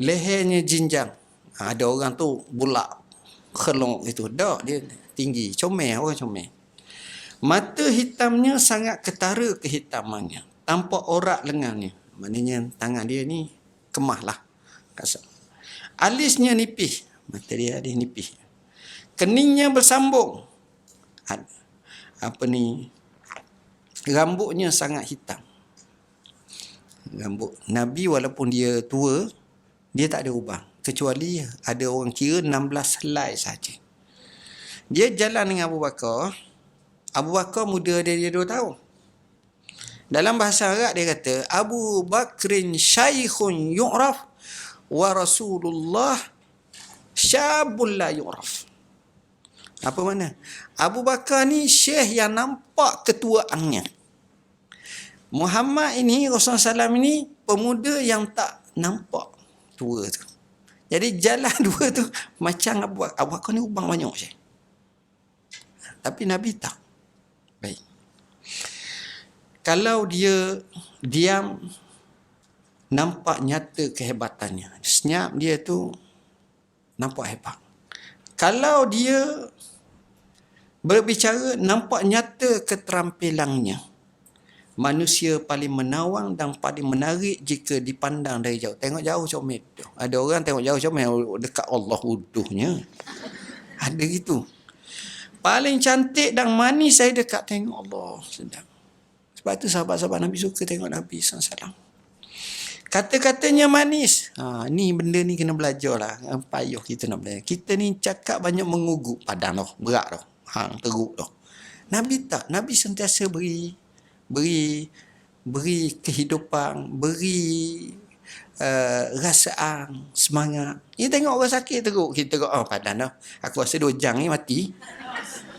Speaker 1: Lehernya jinjang. Ada orang tu bulak. Kelong itu. Tak, dia tinggi. Comel, orang comel. Mata hitamnya sangat ketara kehitamannya. Tampak orak lengannya. Maknanya tangan dia ni kemah lah. Alisnya nipis. Mata dia nipis. Keningnya bersambung. Rambutnya sangat hitam. Rambut Nabi walaupun dia tua, dia tak ada ubah. Kecuali ada orang kira 16 helai saja. Dia jalan dengan Abu Bakar. Abu Bakar muda dia 2 tahun. Dalam bahasa Arab dia kata, Abu Bakrin syaikhun yu'raf wa Rasulullah syabul la yu'raf. Apa mana? Abu Bakar ni syekh yang nampak ketuaannya. Muhammad ini, Rasulullah SAW ini, pemuda yang tak nampak tua tu. Jadi jalan dua tu macam Abu Bakar ni ubang banyak je. Tapi Nabi tak. Baik. Kalau dia diam, nampak nyata kehebatannya. Senyap dia tu nampak hebat. Kalau dia berbicara, nampak nyata keterampilannya. Manusia paling menawang dan paling menarik jika dipandang dari jauh. Tengok jauh comel. Ada orang tengok jauh comel, dekat Allah wuduhnya. Ada gitu. Paling cantik dan manis saya dekat tengok Allah. Sedap. Sebab tu sahabat-sahabat Nabi suka tengok Nabi SAW. Kata-katanya manis. Ni benda ni kena belajar lah. Payuh kita nak belajar. Kita ni cakap banyak menguguk. Padang dah. Berat dah. Teruk dah. Nabi tak. Nabi sentiasa beri kehidupan, beri rasaan, semangat. Dia tengok orang sakit teruk. Kita tengok, padan dah. Aku rasa 2 jam ni mati.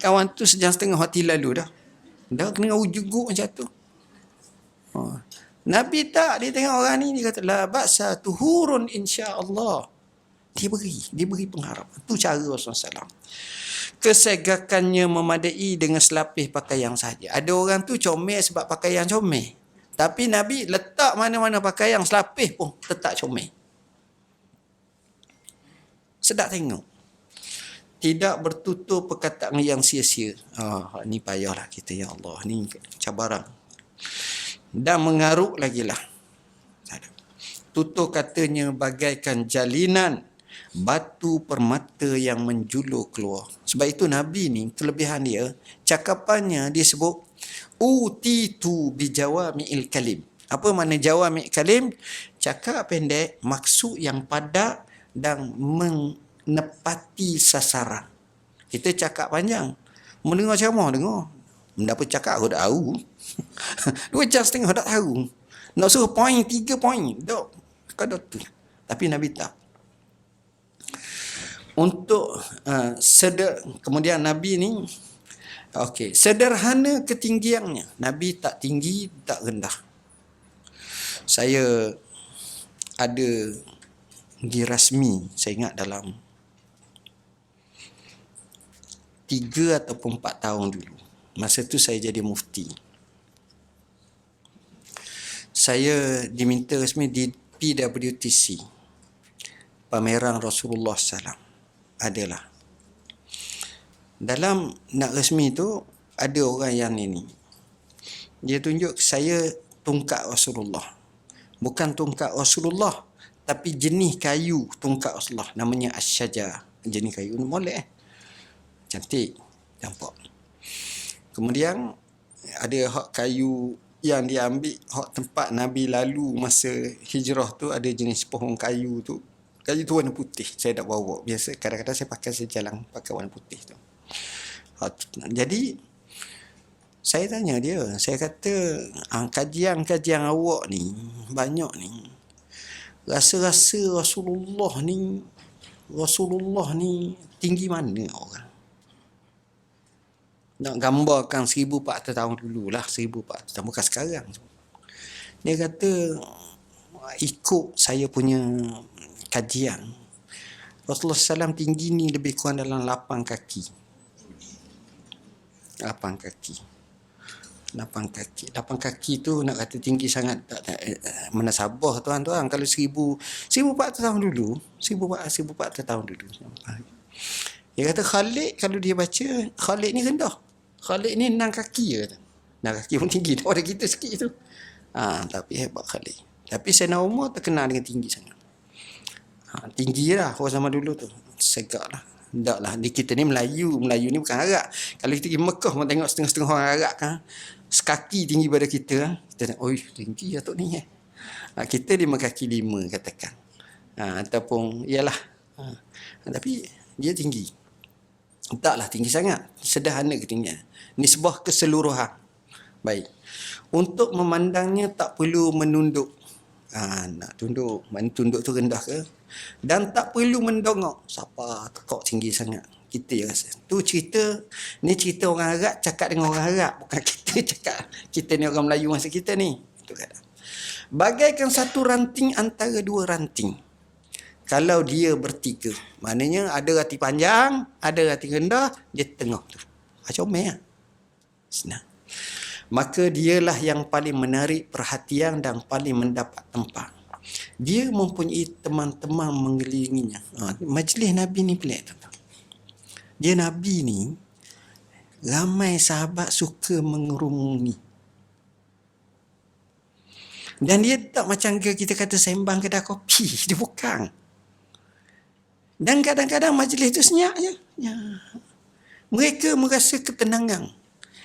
Speaker 1: Kawan tu sejam setengah mati lalu dah. Dah kena ujuguk macam tu. Nabi tak. Dia tengok orang ni, dia kata, la ba'sa tuhurun insya-Allah. Dia beri pengharapan. Tu cara Rasulullah SAW. Kesegakannya memadai dengan selapis pakaian sahaja. Ada orang tu comel sebab pakaian comel. Tapi Nabi letak mana-mana pakaian selapis pun tetap comel. Sedap tengok. Tidak bertutur perkataan yang sia-sia. Ni payahlah kita, ya Allah. Ni cabaran. Dan mengaruk lagi lah. Tutur katanya bagaikan jalinan batu permata yang menjulur keluar. Sebab itu Nabi ni, kelebihan dia, cakapannya dia sebut utitu bijawami'il kalim. Apa makna jawami' kalim? Cakap pendek, maksud yang padat dan menepati sasaran. Kita cakap panjang, mendengar ceramah, dengar. Mendapat cakap aku dah tahu. 2 jam setengah dah tahu. Nak suruh poin, 3 poin. Tak. Kadang tu. Tapi Nabi tak. Untuk kemudian Nabi ni sederhana ketinggiannya. Nabi tak tinggi, tak rendah. Saya ada pergi rasmi, saya ingat dalam 3 ataupun 4 tahun dulu. Masa tu saya jadi mufti. Saya diminta rasmi di PWTC, pameran Rasulullah SAW. adalah dalam nak resmi tu ada orang yang ini. Dia tunjuk saya tungkat Rasulullah. Bukan tungkat Rasulullah, tapi jenis kayu tungkat Rasulullah. Namanya Asy-Syajar. Jenis kayu ni molek. Cantik. Nampak. Kemudian ada hak kayu yang dia ambil, hak tempat Nabi lalu masa hijrah tu, ada jenis pohon kayu tu. Kayu tu warna putih. Saya tak bawa. Biasa kadang-kadang saya pakai sejalan pakai warna putih tu. Jadi saya tanya dia, saya kata kajian-kajian awak ni banyak ni, rasa-rasa Rasulullah ni tinggi mana orang? Nak gambarkan 1400 tahun dululah, 1400 tahun, bukan sekarang. Dia kata ikut saya punya kajian, Rasulullah SAW tinggi ni lebih kurang dalam 8 kaki. 8 kaki tu nak kata tinggi sangat tak menasabah tuan-tuan. Kalau 1400 tahun dulu, 1400 tahun dulu. Dia kata Khalid, kalau dia baca, Khalid ni rendah. Khalid ni 6 kaki je. 6 kaki pun tinggi daripada kita sikit tu. Tapi hebat Khalid. Tapi Sayyidina Umar terkenal dengan tinggi sangat. Tinggi lah orang zaman dulu tu. Segak lah. Tak lah, kita ni Melayu ni bukan Arab. Kalau kita pergi Mekah, mau tengok setengah-setengah orang Arab kan, sekaki tinggi pada kita, kita tengok, oi tinggi Datuk ni kita 5 kaki 5 katakan, ataupun iyalah, tapi dia tinggi, taklah tinggi sangat, sederhana ketinggian, nisbah keseluruhan. Baik, untuk memandangnya tak perlu menunduk. Nak tunduk, mana tunduk tu rendah ke? Dan tak perlu mendongak. Siapa tekok tinggi sangat? Kita je rasa. Tu ni cerita orang Arab cakap dengan orang Arab. Bukan kita cakap. Kita ni orang Melayu masa kita ni. Itu kata. Bagaikan satu ranting antara 2 ranting. Kalau dia bertiga. Maknanya ada ranting panjang, ada ranting rendah, dia tengah tu. Comel lah. Senang. Maka dialah yang paling menarik perhatian dan paling mendapat tempat. Dia mempunyai teman-teman mengelilinginya. Majlis Nabi ni pelik. Dia Nabi ni, ramai sahabat suka mengerumuni. Dan dia tak macam kita kata sembang kedai kopi. Dia bukan. Dan kadang-kadang majlis tu senyap je. Mereka merasa ketenangan.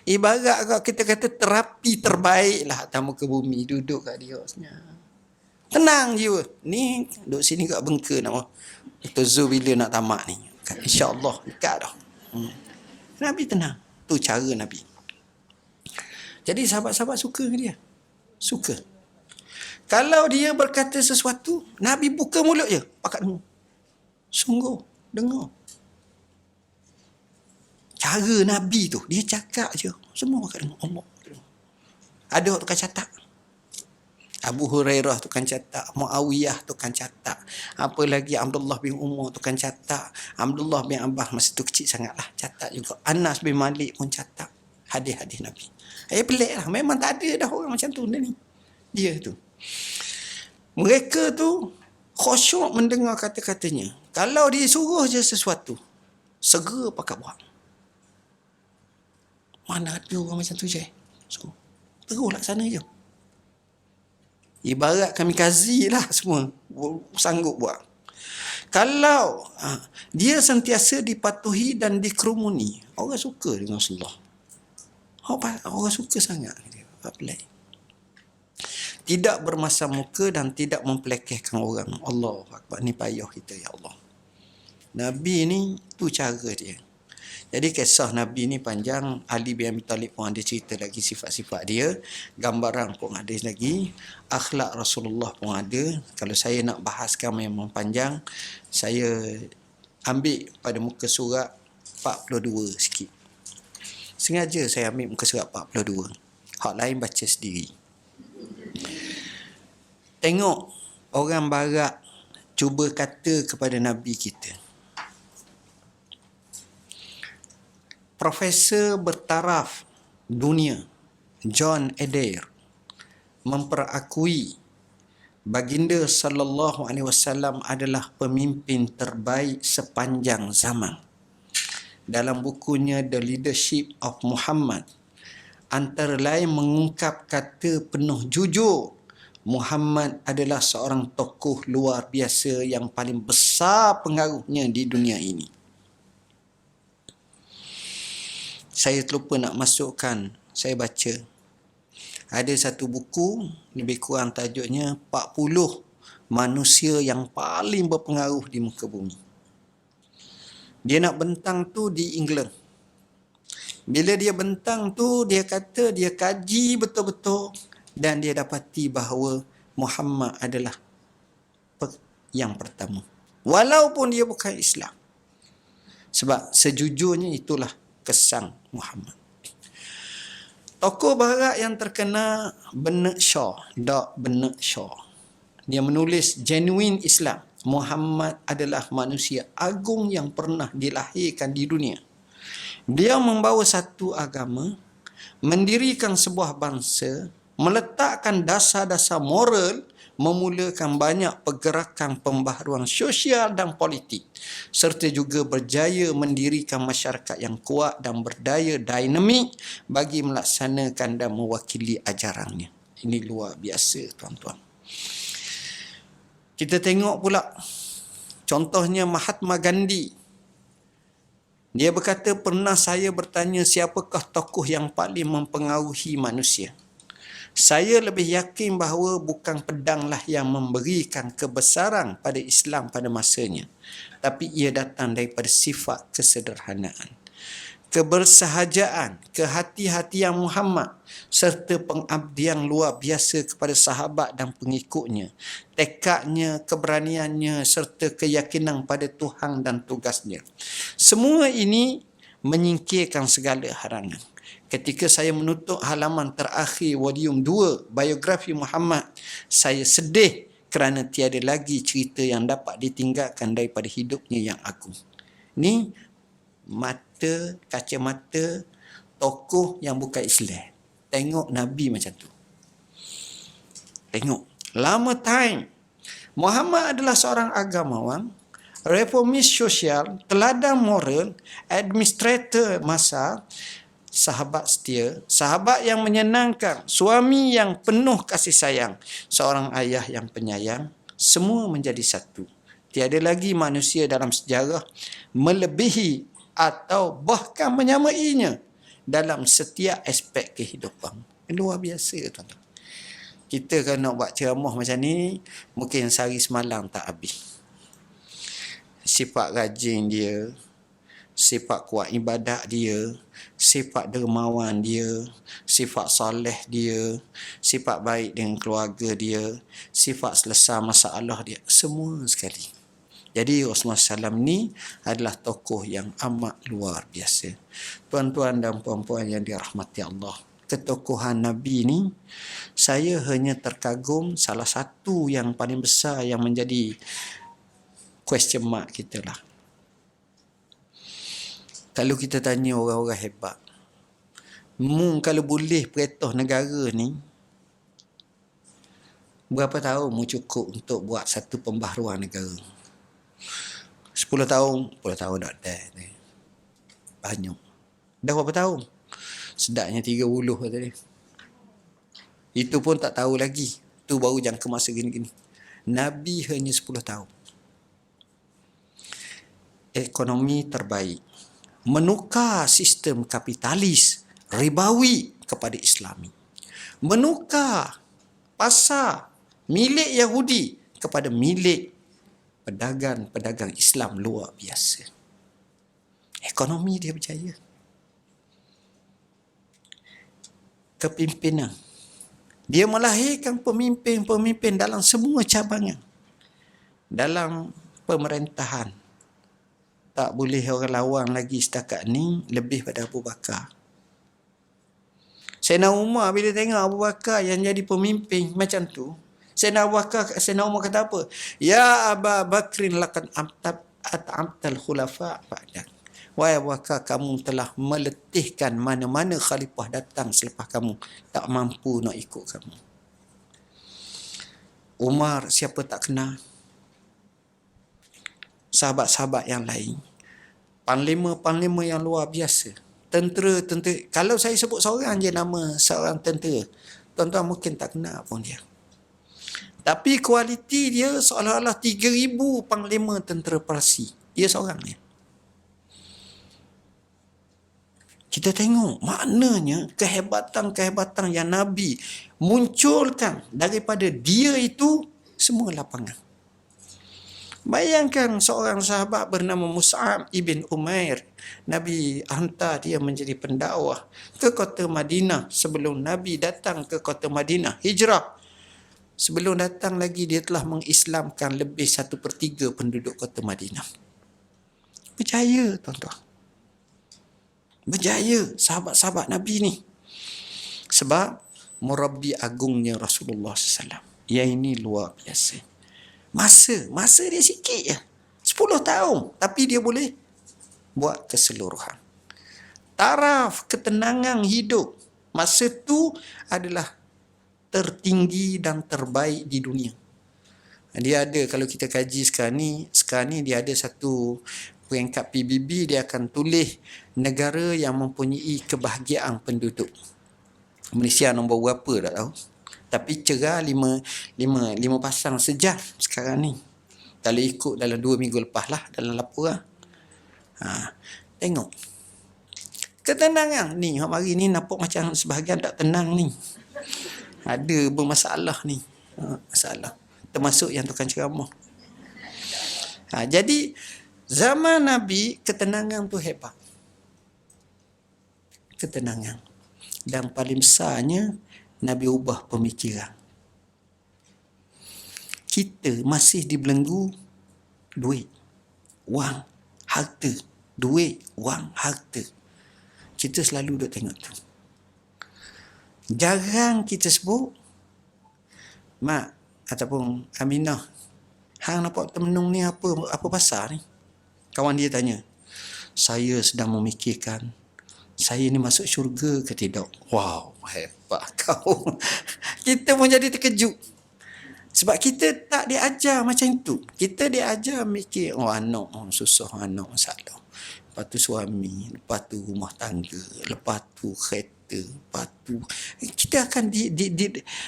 Speaker 1: Ibarat kalau kita kata terapi terbaik lah atas muka bumi. Duduk kat dia senyap. Tenang jiwa. Ni duduk sini kat Bengka nama. Itu Zul bila nak tamat ni. InsyaAllah dekat dah. Nabi tenang. Tu cara Nabi. Jadi sahabat-sahabat suka ke dia? Suka. Kalau dia berkata sesuatu, Nabi buka mulut je. Pakat dengar. Sungguh. Dengar. Cara Nabi tu, dia cakap je. Semua pakat dengar. Allah. Ada orang tukang catat. Abu Hurairah tukang catat, Muawiyah tukang catat, apa lagi Abdullah bin Umar tukang catat, Abdullah bin Abbas masa tu kecil sangatlah catat juga, Anas bin Malik pun catat hadis-hadis Nabi. Pelik lah, memang tak ada dah orang macam tu ni. Dia tu. Mereka tu khusyuk mendengar kata-katanya. Kalau dia suruh je sesuatu, segera pakat buat. Mana ada orang macam tu je. So, terus laksana je. Ibarat kami kazi lah semua. Sanggup buat. Kalau dia sentiasa dipatuhi dan dikerumuni, orang suka dengan Rasulullah. Orang suka sangat. Pelik. Tidak bermasam muka dan tidak mempelekehkan orang. Allah Akbar. Ni payah kita, ya Allah. Nabi ni, tu cara dia. Jadi kisah Nabi ni panjang. Ali bin Abi Talib pun ada cerita lagi sifat-sifat dia. Gambaran pun ada lagi. Akhlak Rasulullah pun ada. Kalau saya nak bahaskan memang panjang, saya ambil pada muka surat 42 sikit. Sengaja saya ambil muka surat 42. Hak lain baca sendiri. Tengok orang barat cuba kata kepada Nabi kita. Profesor bertaraf dunia John Adair memperakui Baginda sallallahu alaihi wasallam adalah pemimpin terbaik sepanjang zaman. Dalam bukunya The Leadership of Muhammad, antara lain mengungkap kata penuh jujur, Muhammad adalah seorang tokoh luar biasa yang paling besar pengaruhnya di dunia ini. Saya terlupa nak masukkan, saya baca. Ada satu buku, lebih kurang tajuknya 40 manusia yang paling berpengaruh di muka bumi. Dia nak bentang tu di England. Bila dia bentang tu, dia kata dia kaji betul-betul dan dia dapati bahawa Muhammad adalah yang pertama. Walaupun dia bukan Islam. Sebab sejujurnya itulah kesan Muhammad. Tokoh barat yang terkenal Bernard Shaw, Dr. Bernard Shaw. Dia menulis Genuine Islam. Muhammad adalah manusia agung yang pernah dilahirkan di dunia. Dia membawa satu agama, mendirikan sebuah bangsa, meletakkan dasar-dasar moral, memulakan banyak pergerakan pembaharuan sosial dan politik, serta juga berjaya mendirikan masyarakat yang kuat dan berdaya dinamik bagi melaksanakan dan mewakili ajarannya. Ini luar biasa, tuan-tuan. Kita tengok pula contohnya Mahatma Gandhi. Dia berkata, pernah saya bertanya siapakah tokoh yang paling mempengaruhi manusia. Saya lebih yakin bahawa bukan pedanglah yang memberikan kebesaran pada Islam pada masanya, tapi ia datang daripada sifat kesederhanaan, kebersahajaan, kehati-hatian Muhammad, serta pengabdian luar biasa kepada sahabat dan pengikutnya, tekadnya, keberaniannya, serta keyakinan pada Tuhan dan tugasnya. Semua ini menyingkirkan segala harangan. Ketika saya menutup halaman terakhir volume 2 biografi Muhammad, saya sedih kerana tiada lagi cerita yang dapat ditinggalkan daripada hidupnya yang agung. Ni kacamata tokoh yang bukan Islam. Tengok Nabi macam tu. Tengok. Lama time. Muhammad adalah seorang agamawan, reformis sosial, teladan moral, administrator masa, sahabat setia, sahabat yang menyenangkan, suami yang penuh kasih sayang, seorang ayah yang penyayang, semua menjadi satu. Tiada lagi manusia dalam sejarah melebihi atau bahkan menyamainya dalam setiap aspek kehidupan. Luar biasa, tuan-tuan. Kita kalau nak buat ceramah macam ni, mungkin sehari semalam tak habis. Sifat rajin dia, sifat kuat ibadat dia, sifat dermawan dia, sifat soleh dia, sifat baik dengan keluarga dia, sifat selesai masalah dia, semua sekali. Jadi Rasulullah SAW ni adalah tokoh yang amat luar biasa. Tuan-tuan dan puan-puan yang dirahmati Allah, ketokohan Nabi ni, saya hanya terkagum salah satu yang paling besar yang menjadi question mark kita lah. Kalau kita tanya orang-orang hebat, kalau boleh perintah negara ni, berapa tahun cukup untuk buat satu pembaharuan negara? 10 tahun? 10 tahun tak ada. Banyak. Dah berapa tahun? Sedaknya 30 tadi. Itu pun tak tahu lagi. Tu baru jangka masa gini-gini. Nabi hanya 10 tahun. Ekonomi terbaik. Menukar sistem kapitalis ribawi kepada Islami. Menukar pasar milik Yahudi kepada milik pedagang-pedagang Islam luar biasa. Ekonomi dia berjaya. Kepimpinan. Dia melahirkan pemimpin-pemimpin dalam semua cabangan. Dalam pemerintahan. Tak boleh orang lawan lagi setakat ni lebih pada Abu Bakar. Sayyidina Umar bila tengok Abu Bakar yang jadi pemimpin macam tu, Sayyidina Umar kata apa? Ya Abu Bakrin laqad at'amtal khulafa ba'dak. Wahai Abu Bakar, kamu telah meletihkan mana-mana khalifah datang selepas kamu tak mampu nak ikut kamu. Umar siapa tak kenal. Sahabat-sahabat yang lain. Panglima-panglima yang luar biasa. Tentera-tentera. Kalau saya sebut seorang je nama seorang tentera, tuan-tuan mungkin tak kenal pun dia. Tapi kualiti dia seolah-olah 3,000 panglima tentera Parsi. Dia seorang ni. Kita tengok maknanya kehebatan-kehebatan yang Nabi munculkan daripada dia itu semua lapangan. Bayangkan seorang sahabat bernama Mus'ab ibn Umair. Nabi hantar dia menjadi pendakwah ke kota Madinah sebelum Nabi datang ke kota Madinah. Hijrah. Sebelum datang lagi dia telah mengislamkan lebih 1/3 penduduk kota Madinah. Berjaya tuan-tuan. Berjaya sahabat-sahabat Nabi ni. Sebab murabbi agungnya Rasulullah SAW. Yang ini luar biasa. Masa dia sikit je. 10 tahun. Tapi dia boleh buat keseluruhan. Taraf ketenangan hidup. Masa tu adalah tertinggi dan terbaik di dunia. Dia ada, kalau kita kaji sekarang ni dia ada satu peringkat PBB, dia akan tulis negara yang mempunyai kebahagiaan penduduk. Malaysia nombor berapa tak tahu. Tapi cerah lima pasang sejam sekarang ni. Kalau ikut dalam 2 minggu lepas lah dalam laporan. Tengok. Ketenangan ni, hari ni nampak macam sebahagian tak tenang ni. Ada bermasalah ni. Masalah. Termasuk yang tukang ceramah. Jadi, zaman Nabi, ketenangan tu hebat. Ketenangan. Dan paling besarnya, Nabi ubah pemikiran. Kita masih dibelenggu duit, wang, harta. Duit, wang, harta. Kita selalu duk tengok tu. Jarang kita sebut, Mak ataupun Aminah, hang nampak termenung ni apa pasal ni? Kawan dia tanya. Saya sedang memikirkan, saya ni masuk syurga ke tidak? Wow, hebat kau. Kita pun jadi terkejut. Sebab kita tak diajar macam itu. Kita diajar mikir, anak, susah anak, masalah. Lepas tu suami, lepas tu rumah tangga, lepas tu kereta, lepas tu kita akan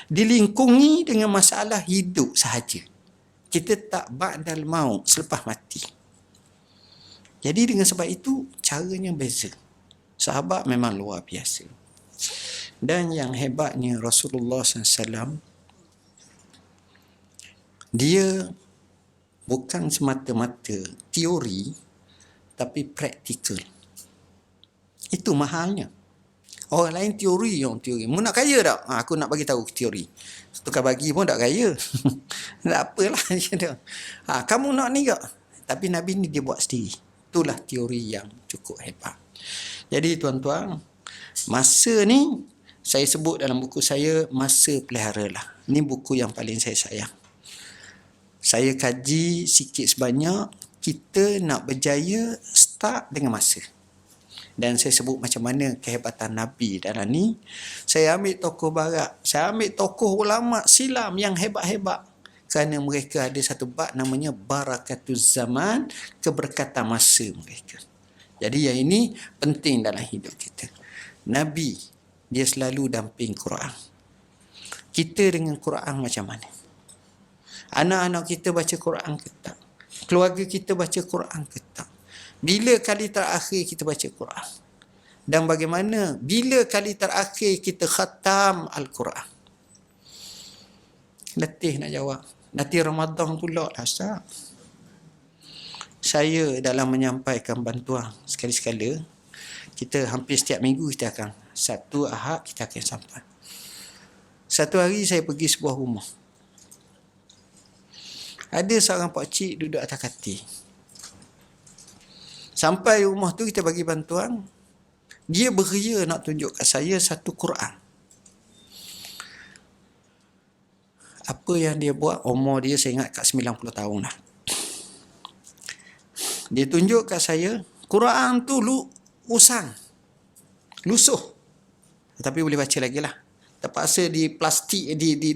Speaker 1: dilingkungi dengan masalah hidup sahaja. Kita tak ba'dal maut, selepas mati. Jadi dengan sebab itu, caranya beza. Sahabat memang luar biasa. Dan yang hebatnya Rasulullah SAW, dia bukan semata-mata teori, tapi praktikal. Itu mahalnya. Orang lain teori. Mu nak kaya tak? Aku nak bagi tahu teori. Tukar bagi pun tak kaya. Tak apalah. Kamu nak ni tak? Tapi Nabi ni dia buat sendiri. Itulah teori yang cukup hebat. Jadi tuan-tuan, masa ni saya sebut dalam buku saya, Masa Peliharalah. Ini buku yang paling saya sayang. Saya kaji sikit sebanyak, kita nak berjaya start dengan masa. Dan saya sebut macam mana kehebatan Nabi dalam ni. Saya ambil tokoh barat, saya ambil tokoh ulama silam yang hebat-hebat. Kerana mereka ada satu bab namanya Barakatuz Zaman, keberkatan masa mereka. Jadi yang ini penting dalam hidup kita. Nabi, dia selalu damping Quran. Kita dengan Quran macam mana? Anak-anak kita baca Quran ke tak? Keluarga kita baca Quran ke tak? Bila kali terakhir kita baca Quran? Dan bagaimana bila kali terakhir kita khatam Al-Quran? Letih nak jawab. Nanti Ramadan pula lah, Ustaz. Saya dalam menyampaikan bantuan sekali-sekala, kita hampir setiap minggu kita akan, Sabtu, Ahad kita akan sampai. Satu hari saya pergi sebuah rumah. Ada seorang pakcik duduk atas katil. Sampai rumah tu kita bagi bantuan. Dia beria nak tunjuk kat saya satu Quran. Apa yang dia buat, umur dia saya ingat kat 90 tahun lah. Dia tunjuk kat saya, Quran tu usang. Lusuh. Tapi boleh baca lagi lah. terpaksa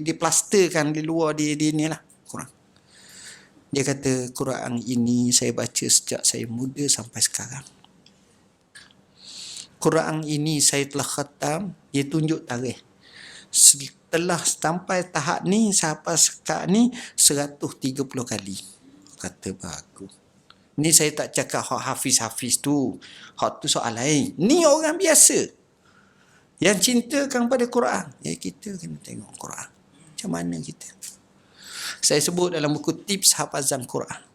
Speaker 1: diplasterkan di luar di ni lah Quran. Dia kata Quran ini saya baca sejak saya muda sampai sekarang. Quran ini saya telah khatam, dia tunjuk tarikh. Setelah sampai tahap ni, sampai sekarang ni 130 kali. Kata bagus. Ni saya tak cakap hak hafiz-hafiz tu. Hak tu soal lain. Ni orang biasa yang cintakan pada Quran. Ya, kita kena tengok Quran. Macam mana kita? Saya sebut dalam buku tips hafazan Quran.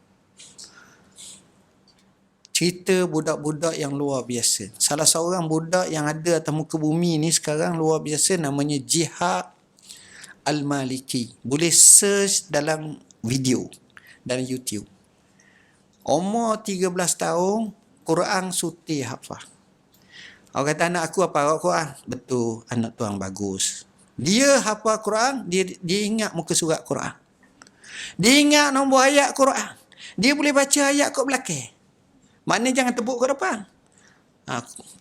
Speaker 1: Cerita budak-budak yang luar biasa. Salah seorang budak yang ada atas muka bumi ni sekarang luar biasa, namanya Jihad Al-Maliki. Boleh search dalam video dalam YouTube. Umur 13 tahun, Quran suti hafal. Orang kata anak aku hafal Quran. Betul, anak tuan bagus. Dia hafal Quran, dia ingat muka surat Quran. Dia ingat nombor ayat Quran. Dia boleh baca ayat kat belakang. Maknanya jangan tepuk ke depan.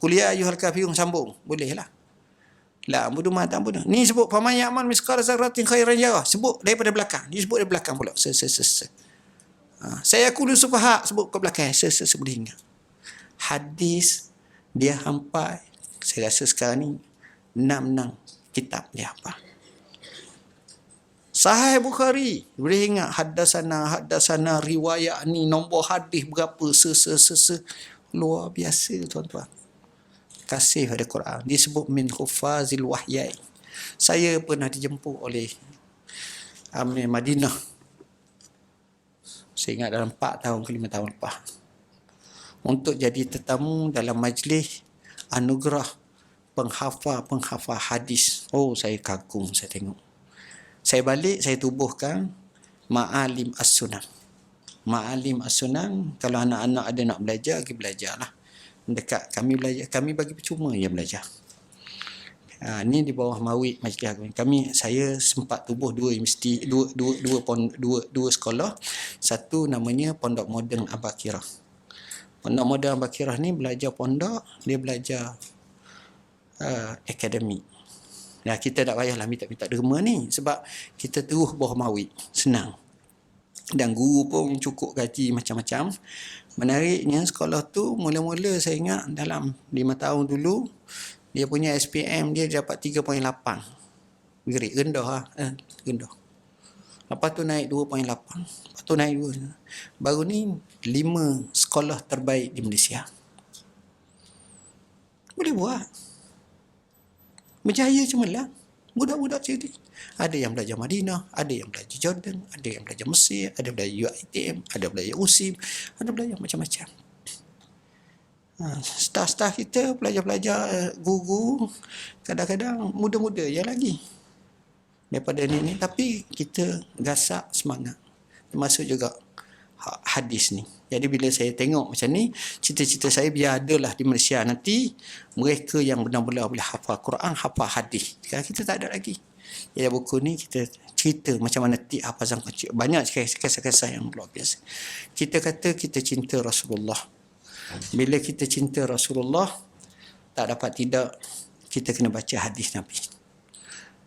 Speaker 1: Kuliah ayuhal kafirun sambung. Boleh lah. La budu mata budu. Ni sebut faman ya'mal misqala dzarratin khairan yarah. Sebut daripada belakang. Dia sebut dari belakang pula. Saya kudu sufaha sebut ke belakang. Boleh ingat. Hadis dia hampai. Saya rasa sekarang ni 6 kitab dia hampai. Sahih Bukhari, boleh ingat hadasana riwayat ni, nombor hadis berapa, luar biasa tuan-tuan. Kasih pada Quran. Disebut min hufazil wahyai. Saya pernah dijemput oleh Amir Madinah. Saya ingat dalam 4 tahun ke 5 tahun lepas. Untuk jadi tetamu dalam majlis anugerah penghafal hadis. Oh, saya kagum saya tengok. Saya balik, saya tubuhkan Ma'alim As-Sunan. Ma'alim As-Sunan, kalau anak-anak ada nak belajar, pergi belajarlah. Dekat kami belajar, kami bagi percuma dia belajar. Ni di bawah Mawid Majlis Agung. Saya sempat tubuh dua sekolah. Satu namanya Pondok Moden Abakirah. Pondok Moden Abakirah ni belajar pondok, dia belajar akademik. Ya, kita tak payahlah minta derma ni sebab kita terus bawah Mawid. Senang. Dan guru pun cukup gaji macam-macam. Menariknya sekolah tu mula-mula saya ingat dalam 5 tahun dulu dia punya SPM dia dapat 3.8. Grade rendah lah. Rendah. Lepas tu naik 2.8. Lepas tu naik 2. Baru ni 5 sekolah terbaik di Malaysia. Boleh buat. Berjaya cemerlang. Budak-budak cerdik. Ada yang belajar Madinah, ada yang belajar Jordan, ada yang belajar Mesir, ada belajar UiTM, ada belajar USIM, ada belajar macam-macam. Staf-staf kita, pelajar-pelajar, guru, kadang-kadang muda-muda je lagi daripada ni. Tapi kita gasak semangat. Termasuk juga hadis ni. Jadi bila saya tengok macam ni, cita-cita saya biar adalah di Malaysia nanti mereka yang benar-benar boleh hafal Quran, hafal hadis. Sekarang kita tak ada lagi. Jadi buku ni kita cerita macam mana hafazan kecil. Banyak kisah-kisah yang luar biasa. Kita kata kita cinta Rasulullah. Bila kita cinta Rasulullah, tak dapat tidak kita kena baca hadis Nabi.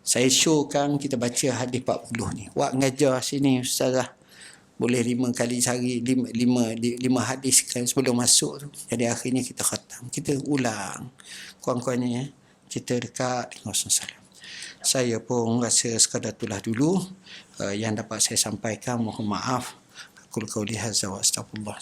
Speaker 1: Saya showkan kita baca hadis 40 ni. Wak ngajar sini ustazah boleh 5 kali sehari 5 hadis kan sebelum masuk tu. Jadi akhirnya kita khatam. Kita ulang. Kurang-kurangnya kita dekat dengan Rasulullah. Saya pun rasa sekadar itulah dulu yang dapat saya sampaikan. Mohon maaf. Aku qauli hadza wa astaghfirullah.